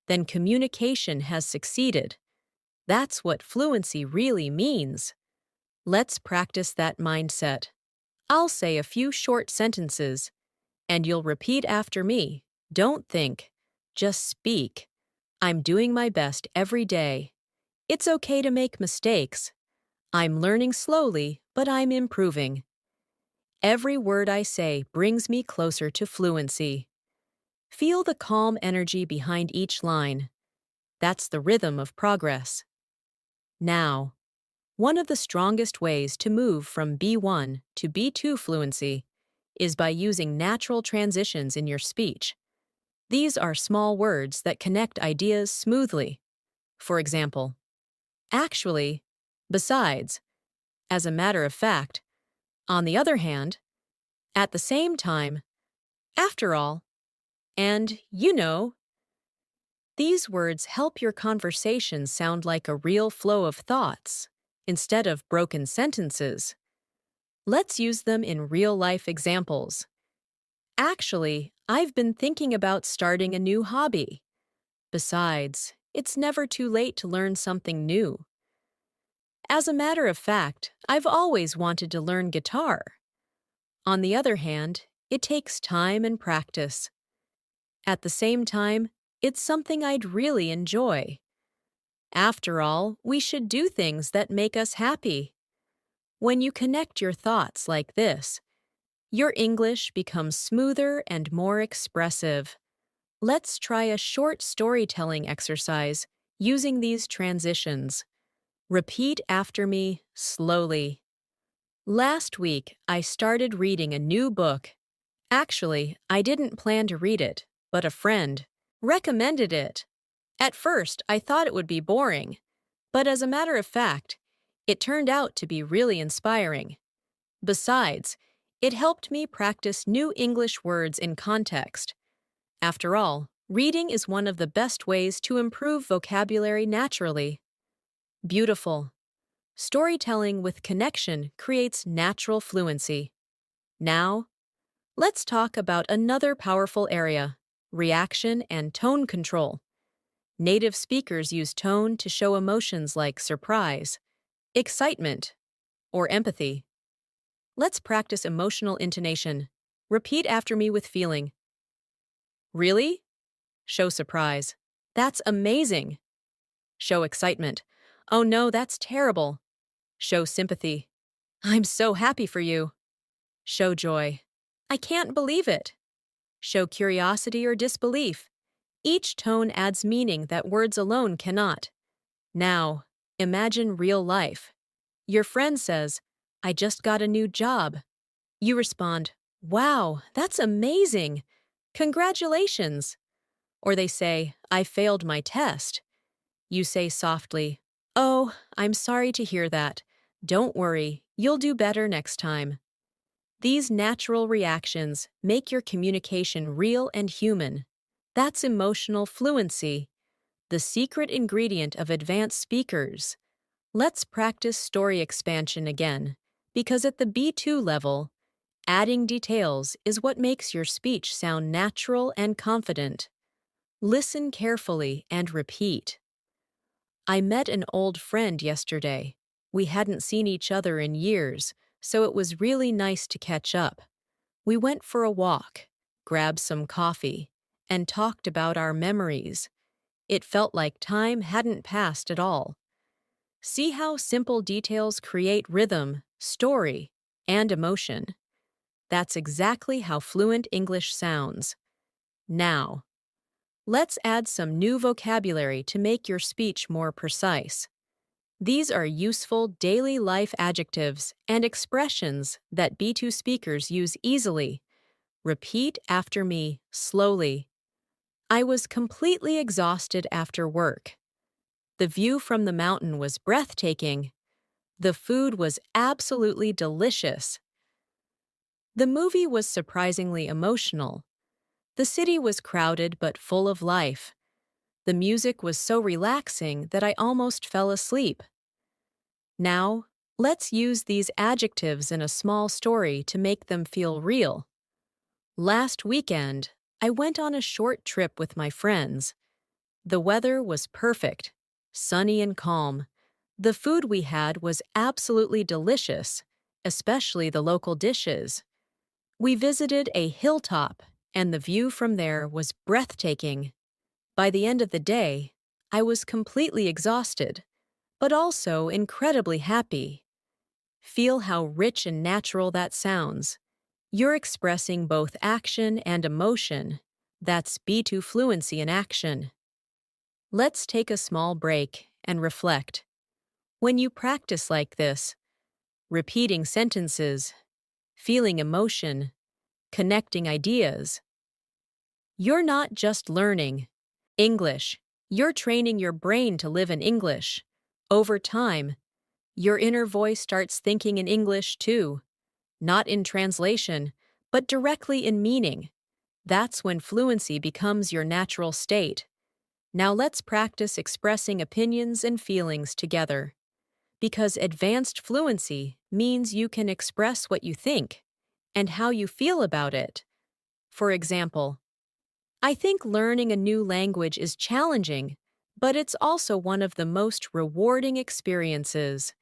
then communication has succeeded. That's what fluency really means. Let's practice that mindset. I'll say a few short sentences, and you'll repeat after me. Don't think, just speak. I'm doing my best every day. It's okay to make mistakes. I'm learning slowly, but I'm improving. Every word I say brings me closer to fluency. Feel the calm energy behind each line. That's the rhythm of progress. Now, one of the strongest ways to move from B1 to B2 fluency is by using natural transitions in your speech. These are small words that connect ideas smoothly. For example, actually, besides, as a matter of fact, on the other hand, at the same time, after all, and you know. These words help your conversation sound like a real flow of thoughts, instead of broken sentences. Let's use them in real-life examples. Actually, I've been thinking about starting a new hobby. Besides, it's never too late to learn something new. As a matter of fact, I've always wanted to learn guitar. On the other hand, it takes time and practice. At the same time, it's something I'd really enjoy. After all, we should do things that make us happy. When you connect your thoughts like this, your English becomes smoother and more expressive. Let's try a short storytelling exercise using these transitions. Repeat after me slowly. Last week, I started reading a new book. Actually, I didn't plan to read it, but a friend recommended it. At first, I thought it would be boring, but as a matter of fact, it turned out to be really inspiring. Besides, it helped me practice new English words in context. After all, reading is one of the best ways to improve vocabulary naturally. Beautiful. Storytelling with connection creates natural fluency. Now, let's talk about another powerful area: reaction and tone control. Native speakers use tone to show emotions like surprise, excitement, or empathy. Let's practice emotional intonation. Repeat after me with feeling. Really? Show surprise. That's amazing. Show excitement. Oh no, that's terrible. Show sympathy. I'm so happy for you. Show joy. I can't believe it. Show curiosity or disbelief. Each tone adds meaning that words alone cannot. Now, imagine real life. Your friend says, I just got a new job. You respond, wow, that's amazing. Congratulations. Or they say, I failed my test. You say softly, oh, I'm sorry to hear that. Don't worry, you'll do better next time. These natural reactions make your communication real and human. That's emotional fluency, the secret ingredient of advanced speakers. Let's practice story expansion again, because at the B2 level, Adding details is what makes your speech sound natural and confident. Listen carefully and repeat. I met an old friend yesterday. We hadn't seen each other in years, so it was really nice to catch up. We went for a walk, grabbed some coffee, and talked about our memories. It felt like time hadn't passed at all. See how simple details create rhythm, story, and emotion. That's exactly how fluent English sounds. Now, let's add some new vocabulary to make your speech more precise. These are useful daily life adjectives and expressions that B2 speakers use easily. Repeat after me, slowly. I was completely exhausted after work. The view from the mountain was breathtaking. The food was absolutely delicious. The movie was surprisingly emotional. The city was crowded but full of life. The music was so relaxing that I almost fell asleep. Now, let's use these adjectives in a small story to make them feel real. Last weekend, I went on a short trip with my friends. The weather was perfect, sunny and calm. The food we had was absolutely delicious, especially the local dishes. We visited a hilltop, and the view from there was breathtaking. By the end of the day, I was completely exhausted, but also incredibly happy. Feel how rich and natural that sounds. You're expressing both action and emotion. That's B2 fluency in action. Let's take a small break and reflect. When you practice like this, repeating sentences, feeling emotion, connecting ideas, you're not just learning English, you're training your brain to live in English. Over time, your inner voice starts thinking in English too, not in translation, but directly in meaning. That's when fluency becomes your natural state. Now let's practice expressing opinions and feelings together. Because advanced fluency means you can express what you think and how you feel about it. For example, I think learning a new language is challenging, but it's also one of the most rewarding experiences.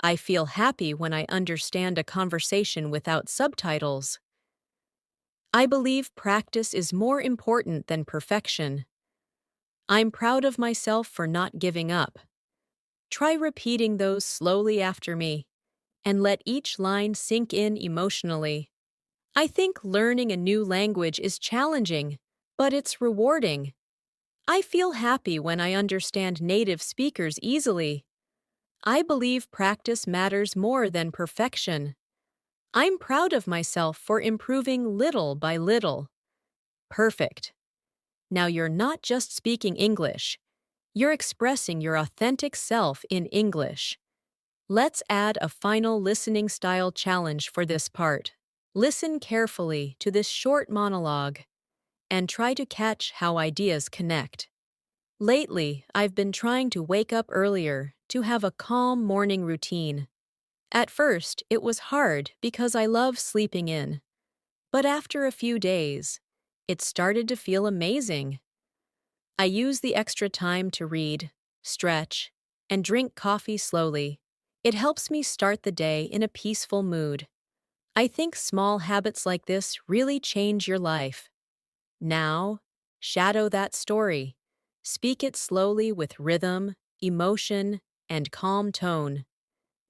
I feel happy when I understand a conversation without subtitles. I believe practice is more important than perfection. I'm proud of myself for not giving up. Try repeating those slowly after me, and let each line sink in emotionally. I think learning a new language is challenging, but it's rewarding. I feel happy when I understand native speakers easily. I believe practice matters more than perfection. I'm proud of myself for improving little by little. Perfect. Now you're not just speaking English, you're expressing your authentic self in English. Let's add a final listening style challenge for this part. Listen carefully to this short monologue and try to catch how ideas connect. Lately, I've been trying to wake up earlier to have a calm morning routine. At first, it was hard because I love sleeping in. But after a few days, it started to feel amazing. I use the extra time to read, stretch, and drink coffee slowly. It helps me start the day in a peaceful mood. I think small habits like this really change your life. Now, shadow that story. Speak it slowly with rhythm, emotion, and calm tone.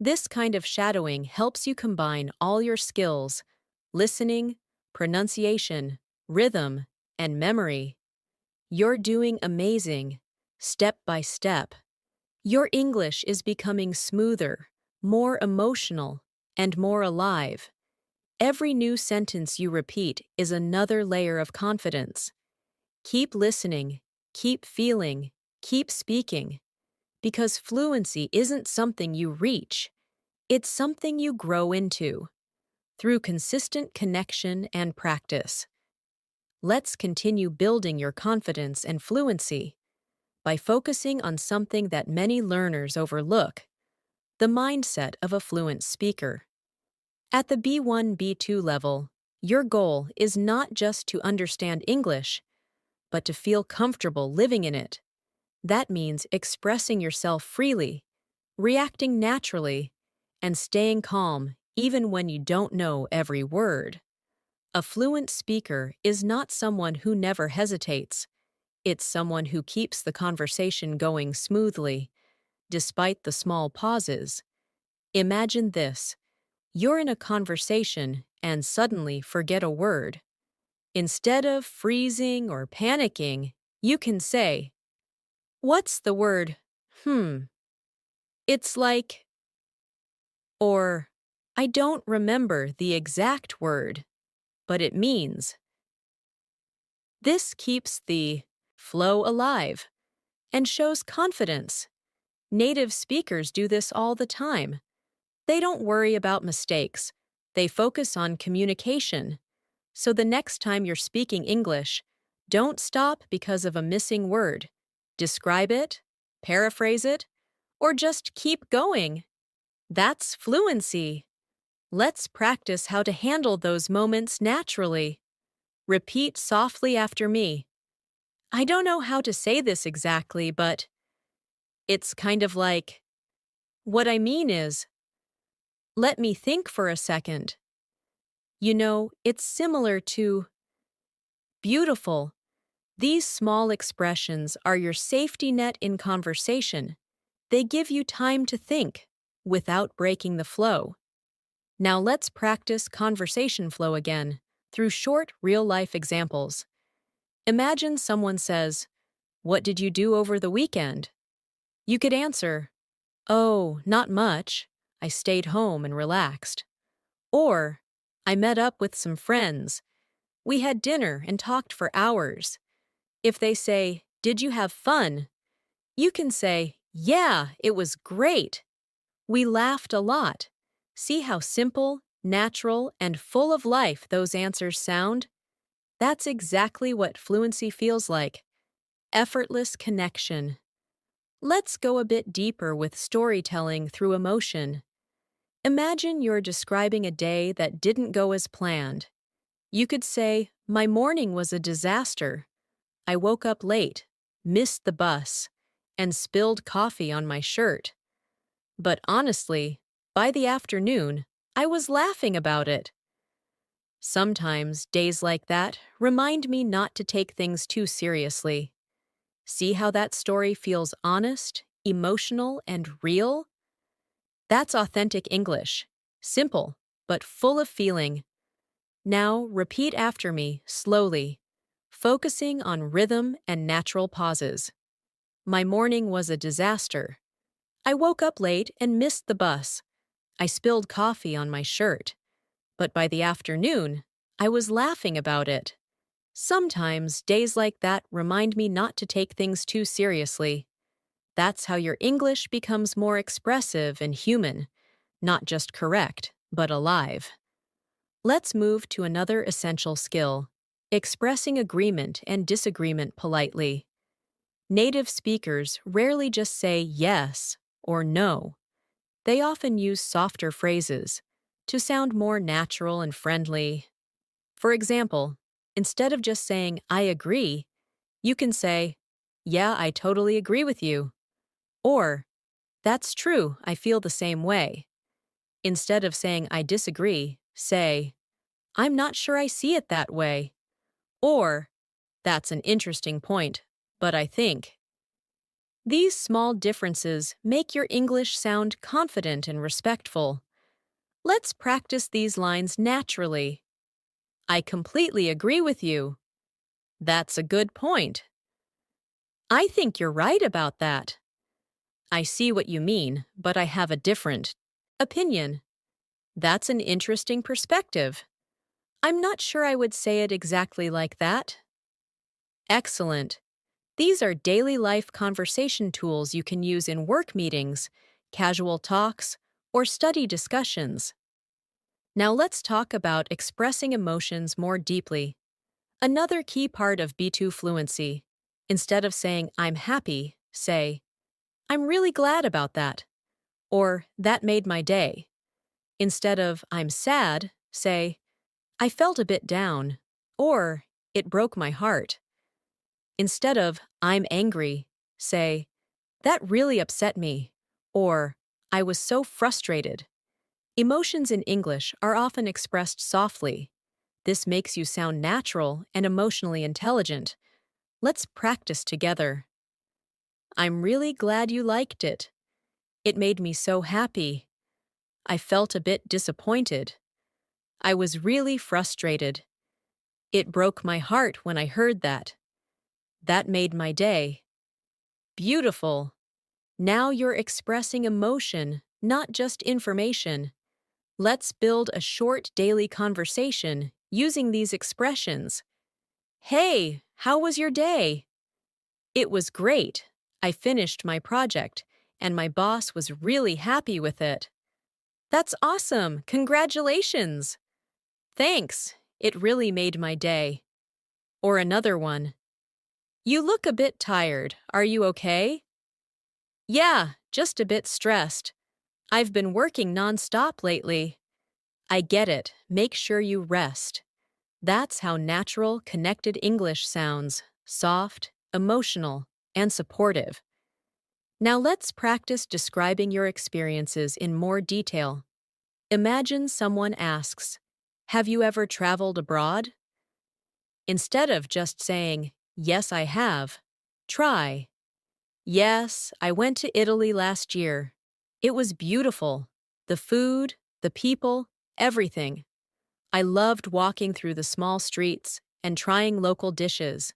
This kind of shadowing helps you combine all your skills: listening, pronunciation, rhythm, and memory. You're doing amazing, step by step. Your English is becoming smoother, more emotional, and more alive. Every new sentence you repeat is another layer of confidence. Keep listening, keep feeling, keep speaking. Because fluency isn't something you reach, it's something you grow into through consistent connection and practice. Let's continue building your confidence and fluency by focusing on something that many learners overlook: the mindset of a fluent speaker. At the B1, B2 level, your goal is not just to understand English, but to feel comfortable living in it. That means expressing yourself freely, reacting naturally, and staying calm even when you don't know every word. A fluent speaker is not someone who never hesitates. It's someone who keeps the conversation going smoothly, despite the small pauses. Imagine this. You're in a conversation and suddenly forget a word. Instead of freezing or panicking, you can say, "What's the word? Hmm. It's like," or, "I don't remember the exact word, but it means." This keeps the flow alive and shows confidence. Native speakers do this all the time. They don't worry about mistakes. They focus on communication. So the next time you're speaking English, don't stop because of a missing word. Describe it, paraphrase it, or just keep going. That's fluency. Let's practice how to handle those moments naturally. Repeat softly after me. I don't know how to say this exactly, but it's kind of like, what I mean is, let me think for a second. You know, it's similar to beautiful. These small expressions are your safety net in conversation. They give you time to think without breaking the flow. Now let's practice conversation flow again through short, real-life examples. Imagine someone says, "What did you do over the weekend?" You could answer, "Oh, not much. I stayed home and relaxed." Or, "I met up with some friends. We had dinner and talked for hours." If they say, "Did you have fun?" you can say, "Yeah, it was great. We laughed a lot." See how simple, natural, and full of life those answers sound? That's exactly what fluency feels like. Effortless connection. Let's go a bit deeper with storytelling through emotion. Imagine you're describing a day that didn't go as planned. You could say, "My morning was a disaster. I woke up late, missed the bus, and spilled coffee on my shirt. But honestly, by the afternoon, I was laughing about it." Sometimes days like that remind me not to take things too seriously. See how that story feels honest, emotional, and real? That's authentic English. Simple, but full of feeling. Now repeat after me, slowly, focusing on rhythm and natural pauses. My morning was a disaster. I woke up late and missed the bus. I spilled coffee on my shirt. But by the afternoon, I was laughing about it. Sometimes days like that remind me not to take things too seriously. That's how your English becomes more expressive and human, not just correct, but alive. Let's move to another essential skill, expressing agreement and disagreement politely. Native speakers rarely just say yes or no. They often use softer phrases to sound more natural and friendly. For example, instead of just saying, "I agree," you can say, "Yeah, I totally agree with you." Or, "That's true, I feel the same way." Instead of saying, "I disagree," say, "I'm not sure I see it that way." Or, "That's an interesting point, but I think." These small differences make your English sound confident and respectful. Let's practice these lines naturally. I completely agree with you. That's a good point. I think you're right about that. I see what you mean, but I have a different opinion. That's an interesting perspective. I'm not sure I would say it exactly like that. Excellent. These are daily life conversation tools you can use in work meetings, casual talks, or study discussions. Now let's talk about expressing emotions more deeply. Another key part of B2 fluency. Instead of saying, "I'm happy," say, "I'm really glad about that," or "that made my day." Instead of I'm sad, say I felt a bit down, or it broke my heart. Instead of I'm angry, say that really upset me, or I was so frustrated. Emotions in English are often expressed softly. This makes you sound natural and emotionally intelligent. Let's practice together. I'm really glad you liked it. It made me so happy. I felt a bit disappointed. I was really frustrated. It broke my heart when I heard that. That made my day. Beautiful. Now you're expressing emotion, not just information. Let's build a short daily conversation using these expressions. Hey, how was your day? It was great. I finished my project, and my boss was really happy with it. That's awesome. Congratulations. Thanks. It really made my day. Or another one. You look a bit tired. Are you okay? Yeah, just a bit stressed. I've been working nonstop lately. I get it. Make sure you rest. That's how natural, connected English sounds, soft, emotional, and supportive. Now let's practice describing your experiences in more detail. Imagine someone asks, have you ever traveled abroad? Instead of just saying, yes, I have, try, yes, I went to Italy last year. It was beautiful. The food, the people, everything. I loved walking through the small streets and trying local dishes.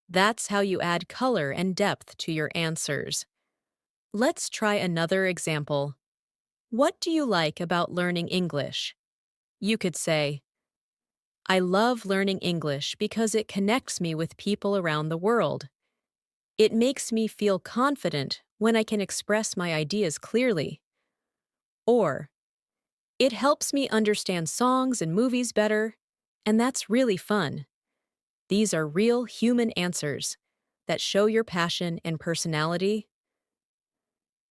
That's how you add color and depth to your answers. Let's try another example. What do you like about learning English? You could say, I love learning English because it connects me with people around the world. It makes me feel confident when I can express my ideas clearly. Or, it helps me understand songs and movies better, and that's really fun. These are real human answers that show your passion and personality.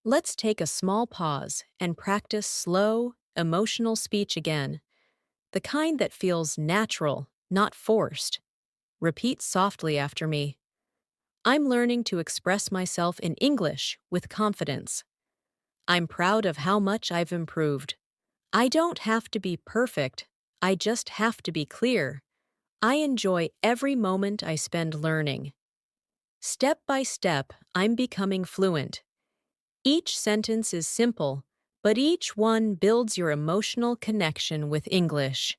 Let's take a small pause and practice slow, emotional speech again, the kind that feels natural, not forced. Repeat softly after me. I'm learning to express myself in English with confidence. I'm proud of how much I've improved. I don't have to be perfect, I just have to be clear. I enjoy every moment I spend learning. Step by step, I'm becoming fluent. Each sentence is simple, but each one builds your emotional connection with English.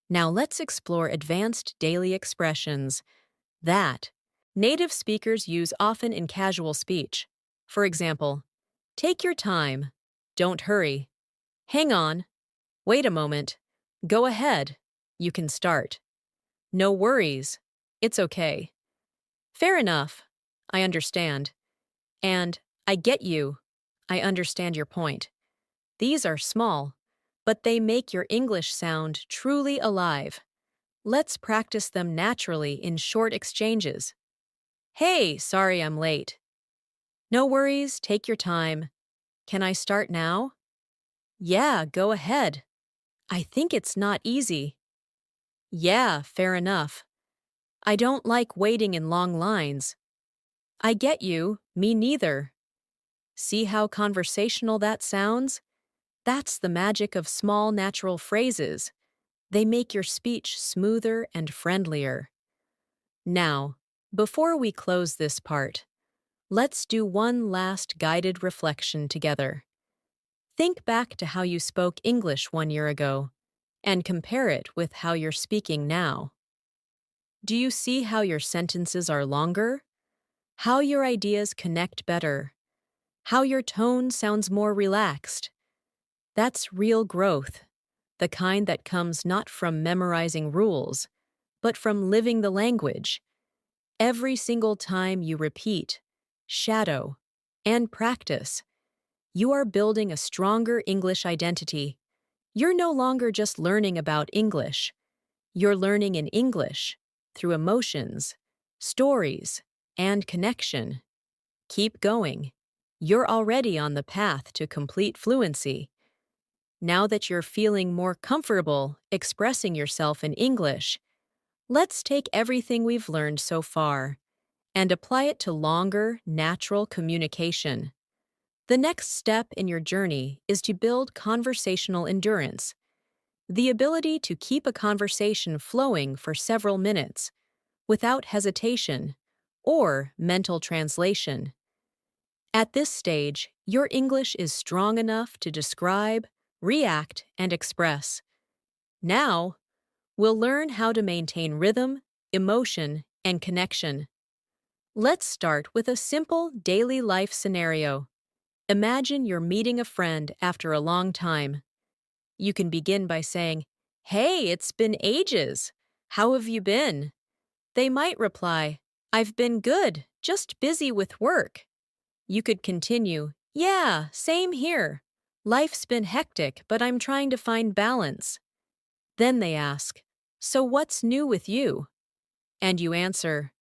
Now let's explore advanced daily expressions that native speakers use often in casual speech. For example, take your time, don't hurry, hang on, wait a moment, go ahead, you can start. No worries, it's okay. Fair enough, I understand. And I get you, I understand your point. These are small, but they make your English sound truly alive. Let's practice them naturally in short exchanges. Hey, sorry I'm late. No worries, take your time. Can I start now? Yeah, go ahead. I think it's not easy. Yeah, fair enough. I don't like waiting in long lines. I get you, me neither. See how conversational that sounds? That's the magic of small natural phrases. They make your speech smoother and friendlier. Now, before we close this part, let's do one last guided reflection together. Think back to how you spoke English 1 year ago and compare it with how you're speaking now. Do you see how your sentences are longer? How your ideas connect better? How your tone sounds more relaxed? That's real growth, the kind that comes not from memorizing rules, but from living the language. Every single time you repeat, shadow, and practice, you are building a stronger English identity. You're no longer just learning about English. You're learning in English through emotions, stories, and connection. Keep going. You're already on the path to complete fluency. Now that you're feeling more comfortable expressing yourself in English, let's take everything we've learned so far and apply it to longer, natural communication. The next step in your journey is to build conversational endurance, the ability to keep a conversation flowing for several minutes without hesitation or mental translation. At this stage, your English is strong enough to describe, react, and express. Now, we'll learn how to maintain rhythm, emotion, and connection. Let's start with a simple daily life scenario. Imagine you're meeting a friend after a long time. You can begin by saying, "Hey, it's been ages. How have you been?" They might reply, "I've been good, just busy with work." You could continue, "Yeah, same here. Life's been hectic, but I'm trying to find balance." Then they ask, "So what's new with you?" And you answer,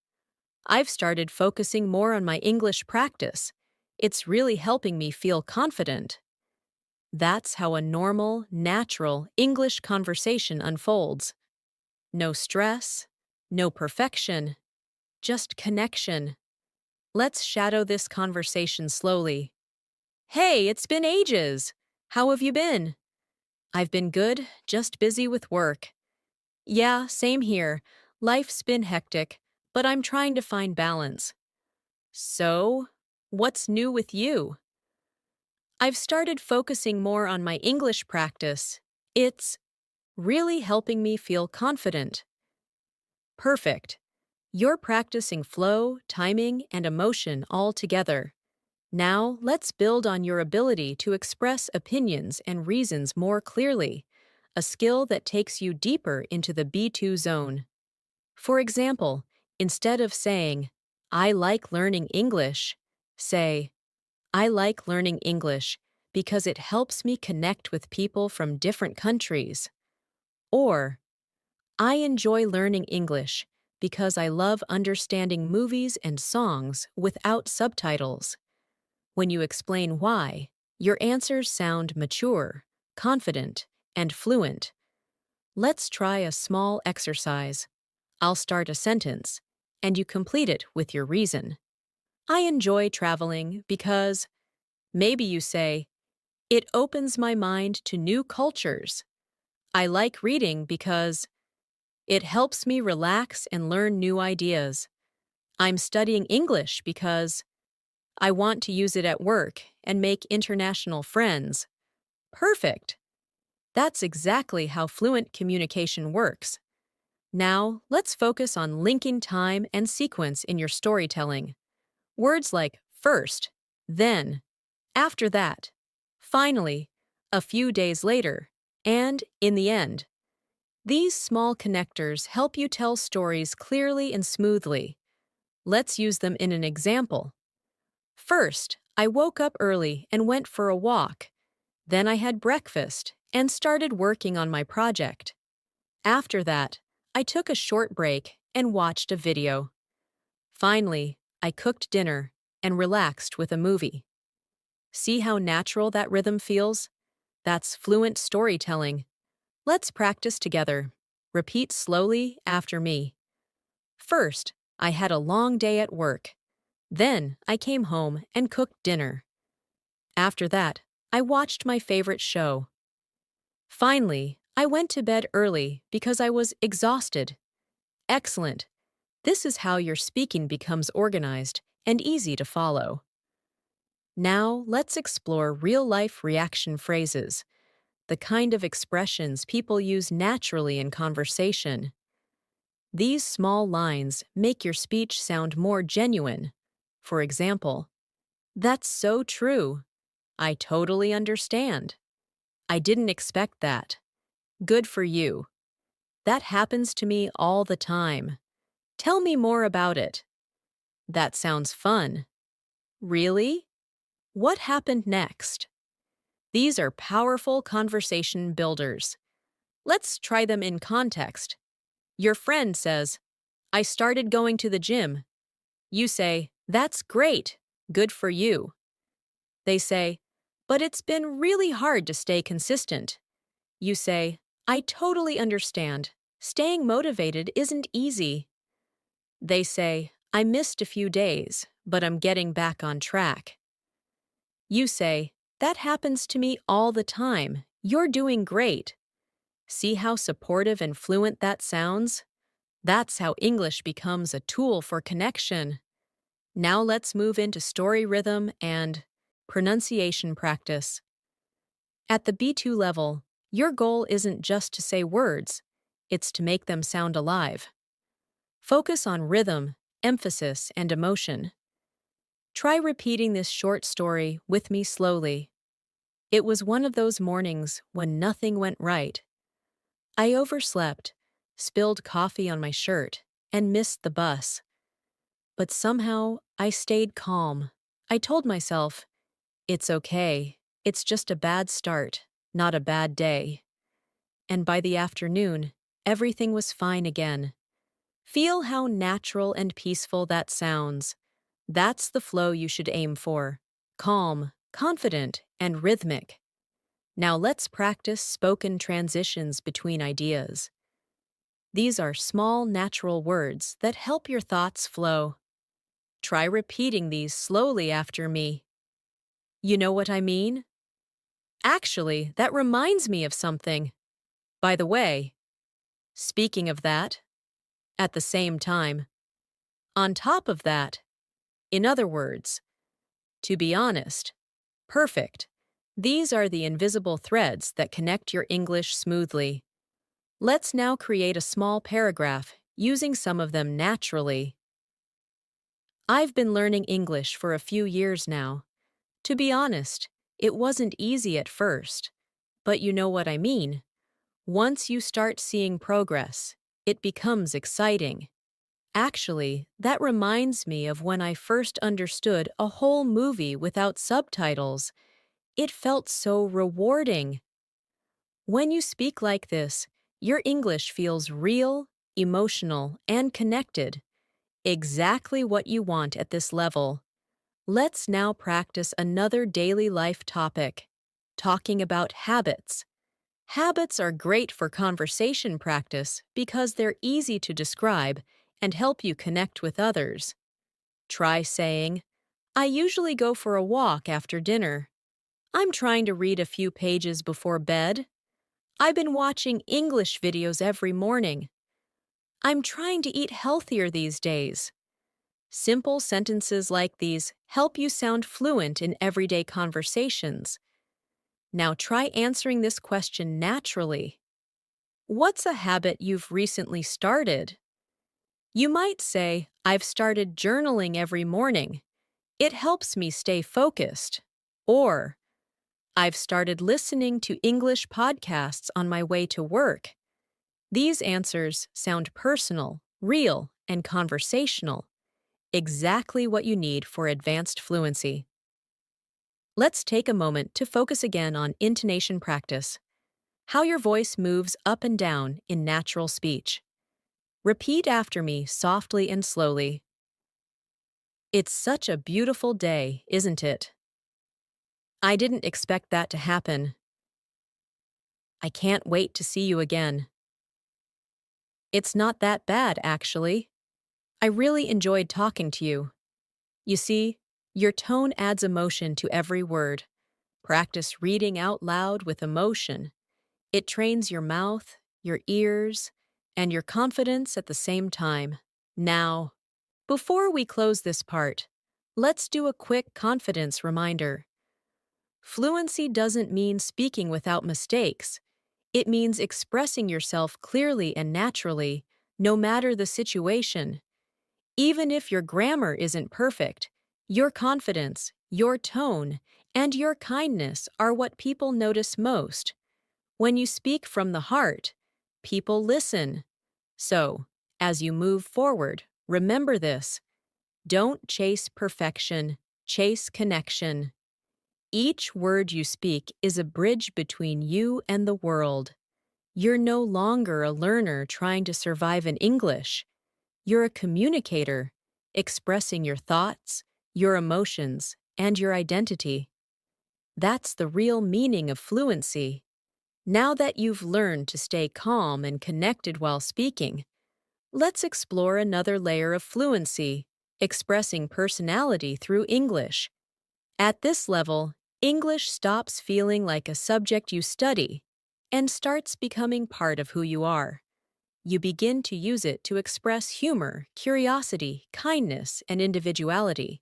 "I've started focusing more on my English practice. It's really helping me feel confident." That's how a normal, natural English conversation unfolds. No stress, no perfection, just connection. Let's shadow this conversation slowly. "Hey, it's been ages. How have you been?" "I've been good, just busy with work." "Yeah, same here. Life's been hectic, but I'm trying to find balance." "So, what's new with you?" "I've started focusing more on my English practice. It's really helping me feel confident." Perfect. You're practicing flow, timing, and emotion all together. Now, let's build on your ability to express opinions and reasons more clearly, a skill that takes you deeper into the B2 zone. For example, instead of saying, "I like learning English," say, "I like learning English because it helps me connect with people from different countries." Or, "I enjoy learning English because I love understanding movies and songs without subtitles." When you explain why, your answers sound mature, confident, and fluent. Let's try a small exercise. I'll start a sentence, and you complete it with your reason. "I enjoy traveling because," maybe you say, "it opens my mind to new cultures." "I like reading because," "it helps me relax and learn new ideas." "I'm studying English because," "I want to use it at work and make international friends." Perfect! That's exactly how fluent communication works. Now, let's focus on linking time and sequence in your storytelling. Words like first, then, after that, finally, a few days later, and in the end. These small connectors help you tell stories clearly and smoothly. Let's use them in an example. First, I woke up early and went for a walk. Then I had breakfast and started working on my project. After that, I took a short break and watched a video. Finally, I cooked dinner and relaxed with a movie. See how natural that rhythm feels? That's fluent storytelling. Let's practice together. Repeat slowly after me. First, I had a long day at work. Then, I came home and cooked dinner. After that, I watched my favorite show. Finally, I went to bed early because I was exhausted. Excellent. This is how your speaking becomes organized and easy to follow. Now, let's explore real-life reaction phrases, the kind of expressions people use naturally in conversation. These small lines make your speech sound more genuine. For example, "That's so true. I totally understand. I didn't expect that. Good for you. That happens to me all the time. Tell me more about it. That sounds fun. Really? What happened next?" These are powerful conversation builders. Let's try them in context. Your friend says, "I started going to the gym." You say, "That's great. Good for you." They say, but it's been really hard to stay consistent. You say, I totally understand. Staying motivated isn't easy. They say, I missed a few days, but I'm getting back on track. You say, that happens to me all the time. You're doing great. See how supportive and fluent that sounds? That's how English becomes a tool for connection. Now let's move into story rhythm and pronunciation practice. At the B2 level, your goal isn't just to say words, it's to make them sound alive. Focus on rhythm, emphasis, and emotion. Try repeating this short story with me slowly. It was one of those mornings when nothing went right. I overslept, spilled coffee on my shirt, and missed the bus. But somehow, I stayed calm. I told myself, it's okay. It's just a bad start, not a bad day. And by the afternoon, everything was fine again. Feel how natural and peaceful that sounds. That's the flow you should aim for. Calm, confident, and rhythmic. Now let's practice spoken transitions between ideas. These are small, natural words that help your thoughts flow. Try repeating these slowly after me. You know what I mean? Actually, that reminds me of something. By the way, speaking of that, at the same time, on top of that, in other words, to be honest, perfect. These are the invisible threads that connect your English smoothly. Let's now create a small paragraph using some of them naturally. I've been learning English for a few years now. To be honest, it wasn't easy at first, but you know what I mean. Once you start seeing progress, it becomes exciting. Actually, that reminds me of when I first understood a whole movie without subtitles. It felt so rewarding. When you speak like this, your English feels real, emotional, and connected. Exactly what you want at this level. Let's now practice another daily life topic, talking about habits. Habits are great for conversation practice because they're easy to describe and help you connect with others. Try saying, I usually go for a walk after dinner. I'm trying to read a few pages before bed. I've been watching English videos every morning. I'm trying to eat healthier these days. Simple sentences like these help you sound fluent in everyday conversations. Now try answering this question naturally. What's a habit you've recently started? You might say, I've started journaling every morning. It helps me stay focused. Or, I've started listening to English podcasts on my way to work. These answers sound personal, real, and conversational. Exactly what you need for advanced fluency. Let's take a moment to focus again on intonation practice. How your voice moves up and down in natural speech. Repeat after me softly and slowly. It's such a beautiful day, isn't it? I didn't expect that to happen. I can't wait to see you again. It's not that bad, actually. I really enjoyed talking to you. You see, your tone adds emotion to every word. Practice reading out loud with emotion. It trains your mouth, your ears, and your confidence at the same time. Now, before we close this part, let's do a quick confidence reminder. Fluency doesn't mean speaking without mistakes. It means expressing yourself clearly and naturally, no matter the situation. Even if your grammar isn't perfect, your confidence, your tone, and your kindness are what people notice most. When you speak from the heart, people listen. So, as you move forward, remember this. Don't chase perfection, chase connection. Each word you speak is a bridge between you and the world. You're no longer a learner trying to survive in English. You're a communicator, expressing your thoughts, your emotions, and your identity. That's the real meaning of fluency. Now that you've learned to stay calm and connected while speaking, let's explore another layer of fluency, expressing personality through English. At this level, English stops feeling like a subject you study and starts becoming part of who you are. You begin to use it to express humor, curiosity, kindness, and individuality.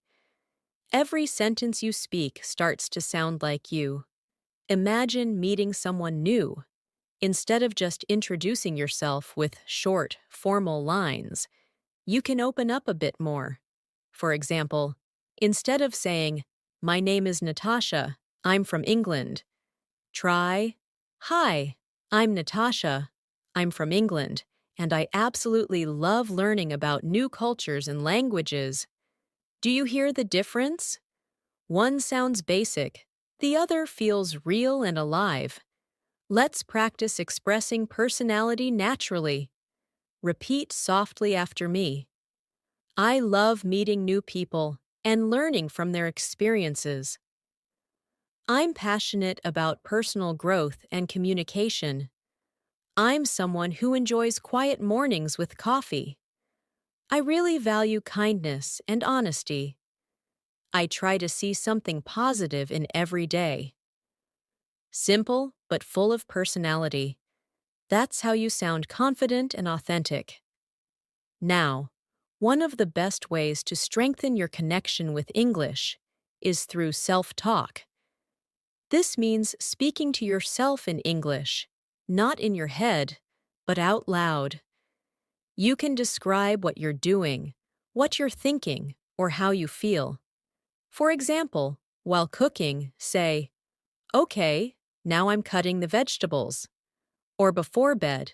Every sentence you speak starts to sound like you. Imagine meeting someone new. Instead of just introducing yourself with short, formal lines, you can open up a bit more. For example, instead of saying, "My name is Natasha, I'm from England," try, "Hi, I'm Natasha, I'm from England, and I absolutely love learning about new cultures and languages." Do you hear the difference? One sounds basic, the other feels real and alive. Let's practice expressing personality naturally. Repeat softly after me. I love meeting new people and learning from their experiences. I'm passionate about personal growth and communication. I'm someone who enjoys quiet mornings with coffee. I really value kindness and honesty. I try to see something positive in every day. Simple, but full of personality. That's how you sound confident and authentic. Now, one of the best ways to strengthen your connection with English is through self-talk. This means speaking to yourself in English, not in your head, but out loud. You can describe what you're doing, what you're thinking, or how you feel. For example, while cooking, say, "Okay, now I'm cutting the vegetables." Or before bed,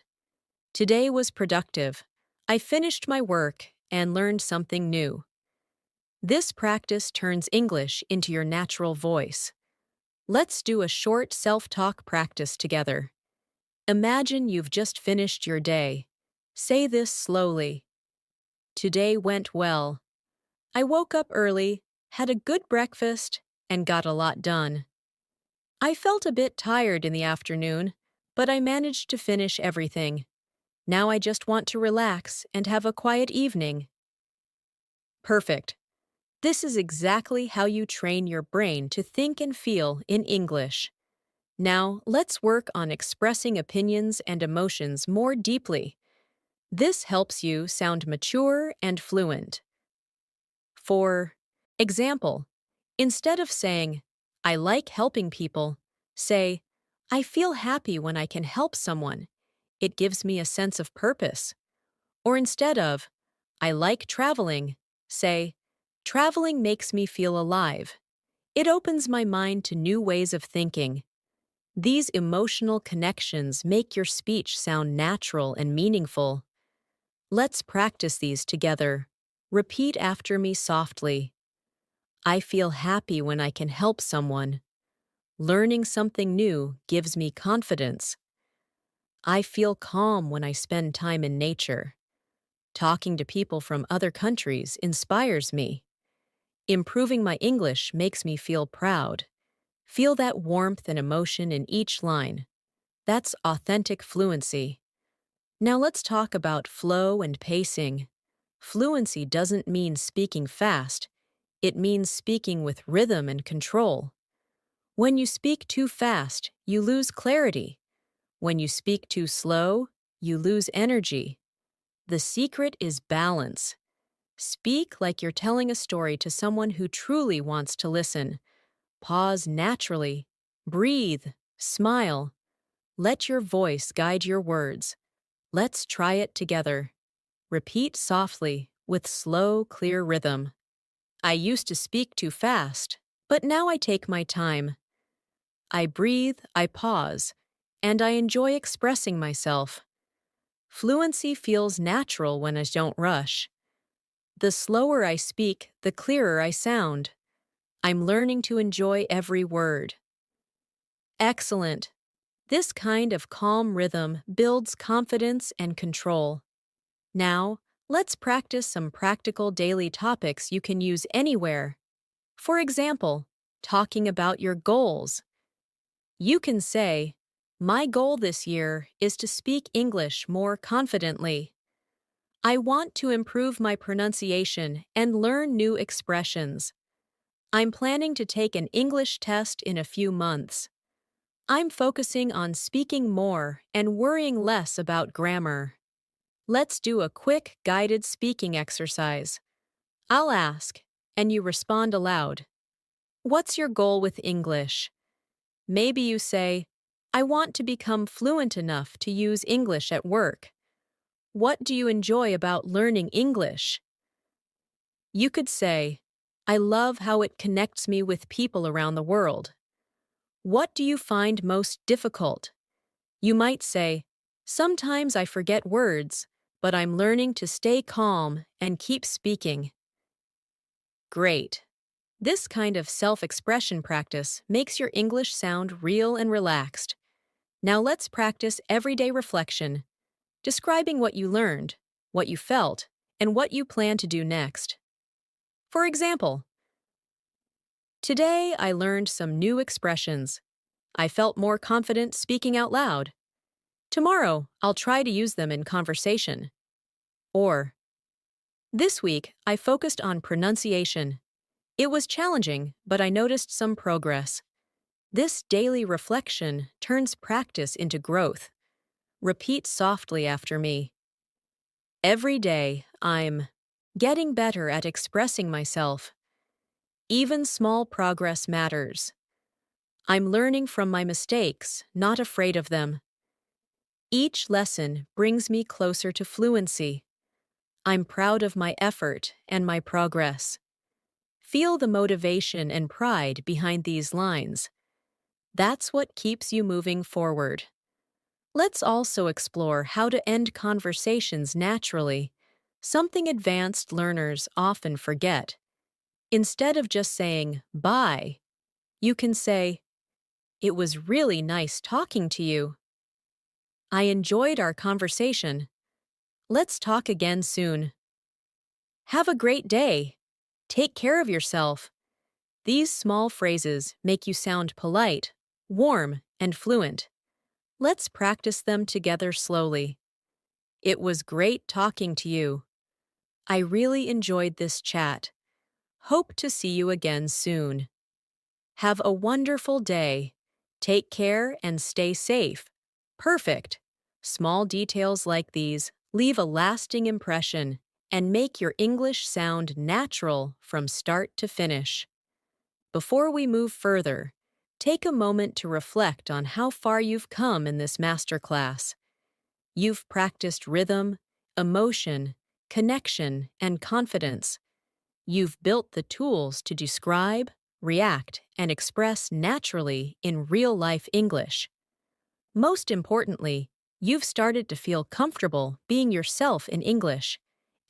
"Today was productive. I finished my work and learned something new." This practice turns English into your natural voice. Let's do a short self-talk practice together. Imagine you've just finished your day. Say this slowly. Today went well. I woke up early, had a good breakfast, and got a lot done. I felt a bit tired in the afternoon, but I managed to finish everything. Now I just want to relax and have a quiet evening. Perfect. This is exactly how you train your brain to think and feel in English. Now, let's work on expressing opinions and emotions more deeply. This helps you sound mature and fluent. For example, instead of saying, "I like helping people," say, "I feel happy when I can help someone. It gives me a sense of purpose." Or instead of, "I like traveling," say, "Traveling makes me feel alive. It opens my mind to new ways of thinking." These emotional connections make your speech sound natural and meaningful. Let's practice these together. Repeat after me softly. I feel happy when I can help someone. Learning something new gives me confidence. I feel calm when I spend time in nature. Talking to people from other countries inspires me. Improving my English makes me feel proud. Feel that warmth and emotion in each line. That's authentic fluency. Now let's talk about flow and pacing. Fluency doesn't mean speaking fast. It means speaking with rhythm and control. When you speak too fast, you lose clarity. When you speak too slow, you lose energy. The secret is balance. Speak like you're telling a story to someone who truly wants to listen. Pause naturally. Breathe. Smile. Let your voice guide your words. Let's try it together. Repeat softly, with slow, clear rhythm. I used to speak too fast, but now I take my time. I breathe, I pause, and I enjoy expressing myself. Fluency feels natural when I don't rush. The slower I speak, the clearer I sound. I'm learning to enjoy every word. Excellent. This kind of calm rhythm builds confidence and control. Now, let's practice some practical daily topics you can use anywhere. For example, talking about your goals. You can say, "My goal this year is to speak English more confidently. I want to improve my pronunciation and learn new expressions. I'm planning to take an English test in a few months. I'm focusing on speaking more and worrying less about grammar." Let's do a quick guided speaking exercise. I'll ask, and you respond aloud. What's your goal with English? Maybe you say, "I want to become fluent enough to use English at work." What do you enjoy about learning English? You could say, "I love how it connects me with people around the world." What do you find most difficult? You might say, "Sometimes I forget words, but I'm learning to stay calm and keep speaking." Great. This kind of self-expression practice makes your English sound real and relaxed. Now let's practice everyday reflection, describing what you learned, what you felt, and what you plan to do next. For example, today I learned some new expressions. I felt more confident speaking out loud. Tomorrow, I'll try to use them in conversation. Or, this week, I focused on pronunciation. It was challenging, but I noticed some progress. This daily reflection turns practice into growth. Repeat softly after me. Every day, I'm getting better at expressing myself. Even small progress matters. I'm learning from my mistakes, not afraid of them. Each lesson brings me closer to fluency. I'm proud of my effort and my progress. Feel the motivation and pride behind these lines. That's what keeps you moving forward. Let's also explore how to end conversations naturally, something advanced learners often forget. Instead of just saying, "Bye," you can say, "It was really nice talking to you. I enjoyed our conversation. Let's talk again soon. Have a great day. Take care of yourself." These small phrases make you sound polite, warm, and fluent. Let's practice them together slowly. It was great talking to you. I really enjoyed this chat. Hope to see you again soon. Have a wonderful day. Take care and stay safe. Perfect. Small details like these leave a lasting impression and make your English sound natural from start to finish. Before we move further, take a moment to reflect on how far you've come in this masterclass. You've practiced rhythm, emotion, connection, and confidence. You've built the tools to describe, react, and express naturally in real-life English. Most importantly, you've started to feel comfortable being yourself in English,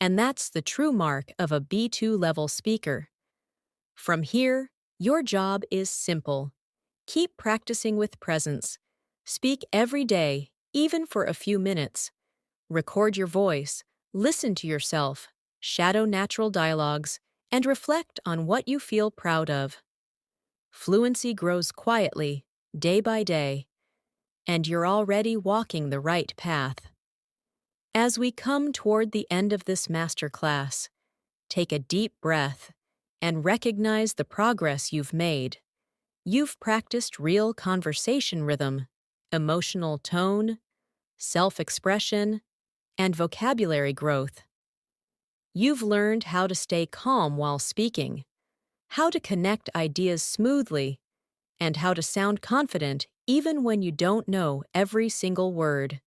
and that's the true mark of a B2 level speaker. From here, your job is simple. Keep practicing with presence. Speak every day, even for a few minutes. Record your voice, listen to yourself, shadow natural dialogues, and reflect on what you feel proud of. Fluency grows quietly, day by day, and you're already walking the right path. As we come toward the end of this masterclass, take a deep breath and recognize the progress you've made. You've practiced real conversation rhythm, emotional tone, self-expression, and vocabulary growth. You've learned how to stay calm while speaking, how to connect ideas smoothly, and how to sound confident even when you don't know every single word.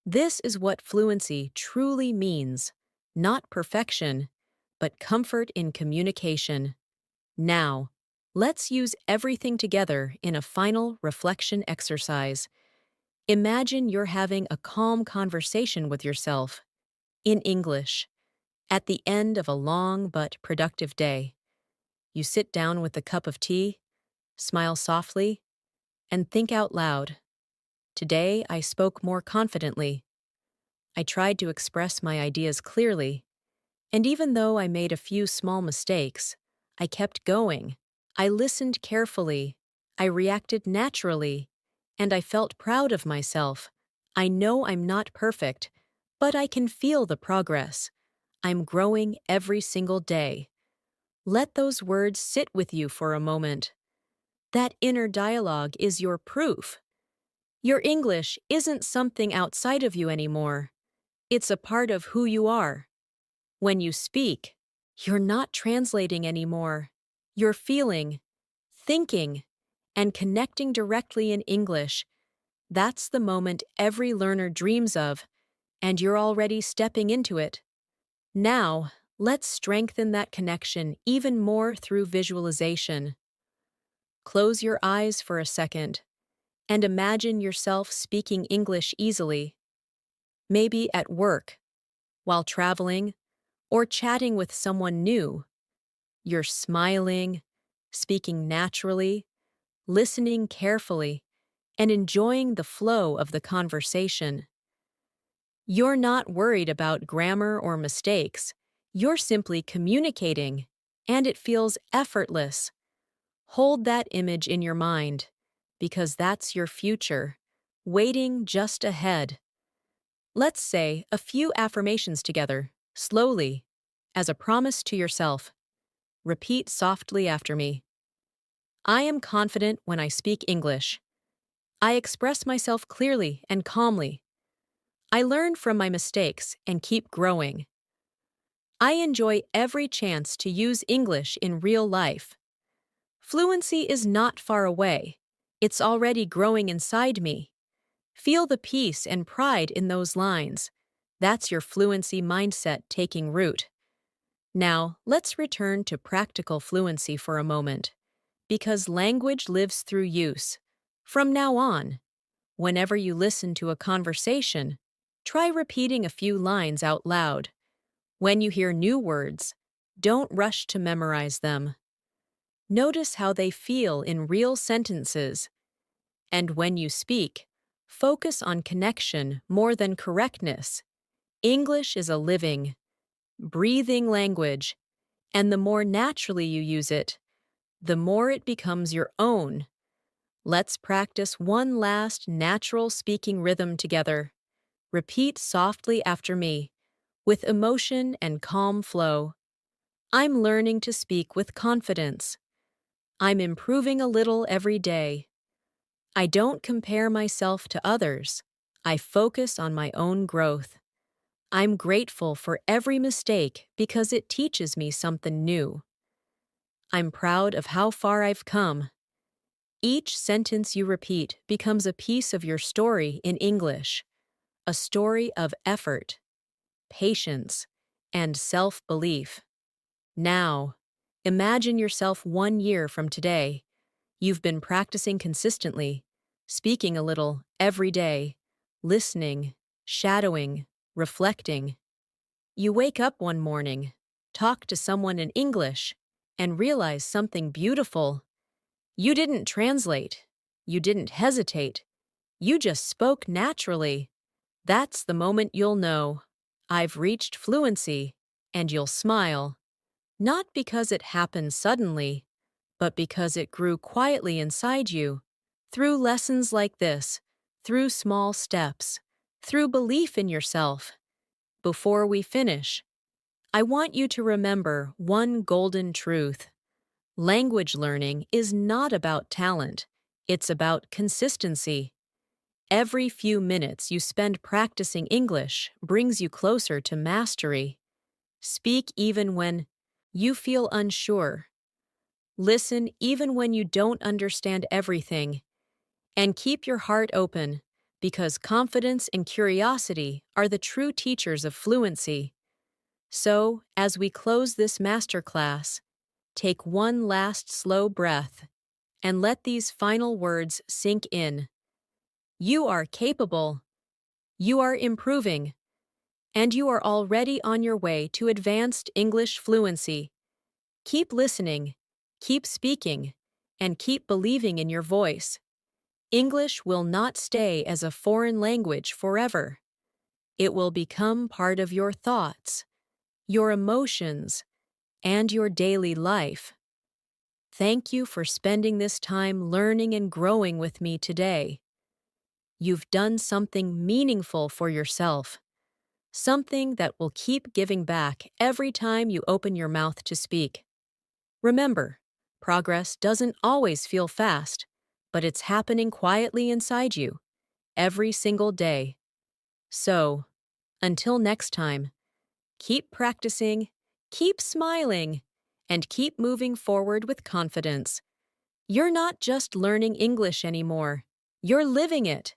This is what fluency truly means, not perfection, but comfort in communication. Now, let's use everything together in a final reflection exercise. Imagine you're having a calm conversation with yourself, in English, at the end of a long but productive day. You sit down with a cup of tea, smile softly, and think out loud. Today, I spoke more confidently. I tried to express my ideas clearly, and even though I made a few small mistakes, I kept going. I listened carefully, I reacted naturally, and I felt proud of myself. I know I'm not perfect, but I can feel the progress. I'm growing every single day. Let those words sit with you for a moment. That inner dialogue is your proof. Your English isn't something outside of you anymore. It's a part of who you are. When you speak, you're not translating anymore. You're feeling, thinking, and connecting directly in English. That's the moment every learner dreams of, and you're already stepping into it. Now, let's strengthen that connection even more through visualization. Close your eyes for a second and imagine yourself speaking English easily, maybe at work, while traveling, or chatting with someone new. You're smiling, speaking naturally, listening carefully, and enjoying the flow of the conversation. You're not worried about grammar or mistakes. You're simply communicating, and it feels effortless. Hold that image in your mind, because that's your future, waiting just ahead. Let's say a few affirmations together, slowly, as a promise to yourself. Repeat softly after me. I am confident when I speak English. I express myself clearly and calmly. I learn from my mistakes and keep growing. I enjoy every chance to use English in real life. Fluency is not far away. It's already growing inside me. Feel the peace and pride in those lines. That's your fluency mindset taking root. Now, let's return to practical fluency for a moment, because language lives through use. From now on, whenever you listen to a conversation, try repeating a few lines out loud. When you hear new words, don't rush to memorize them. Notice how they feel in real sentences. And when you speak, focus on connection more than correctness. English is a living, breathing language, and the more naturally you use it, the more it becomes your own. Let's practice one last natural speaking rhythm together. Repeat softly after me, with emotion and calm flow. I'm learning to speak with confidence. I'm improving a little every day. I don't compare myself to others. I focus on my own growth. I'm grateful for every mistake because it teaches me something new. I'm proud of how far I've come. Each sentence you repeat becomes a piece of your story in English, a story of effort, patience, and self-belief. Now, imagine yourself 1 year from today. You've been practicing consistently, speaking a little every day, listening, shadowing, reflecting. You wake up one morning, talk to someone in English, and realize something beautiful. You didn't translate. You didn't hesitate. You just spoke naturally. That's the moment you'll know, I've reached fluency, and you'll smile. Not because it happened suddenly, but because it grew quietly inside you, through lessons like this, through small steps, through belief in yourself. Before we finish, I want you to remember one golden truth. Language learning is not about talent, it's about consistency. Every few minutes you spend practicing English brings you closer to mastery. Speak even when you feel unsure. Listen even when you don't understand everything. And keep your heart open, because confidence and curiosity are the true teachers of fluency. So, as we close this masterclass, take one last slow breath and let these final words sink in. You are capable, you are improving, and you are already on your way to advanced English fluency. Keep listening, keep speaking, and keep believing in your voice. English will not stay as a foreign language forever. It will become part of your thoughts, your emotions, and your daily life. Thank you for spending this time learning and growing with me today. You've done something meaningful for yourself, something that will keep giving back every time you open your mouth to speak. Remember, progress doesn't always feel fast, but it's happening quietly inside you, every single day. So, until next time, keep practicing, keep smiling, and keep moving forward with confidence. You're not just learning English anymore, you're living it.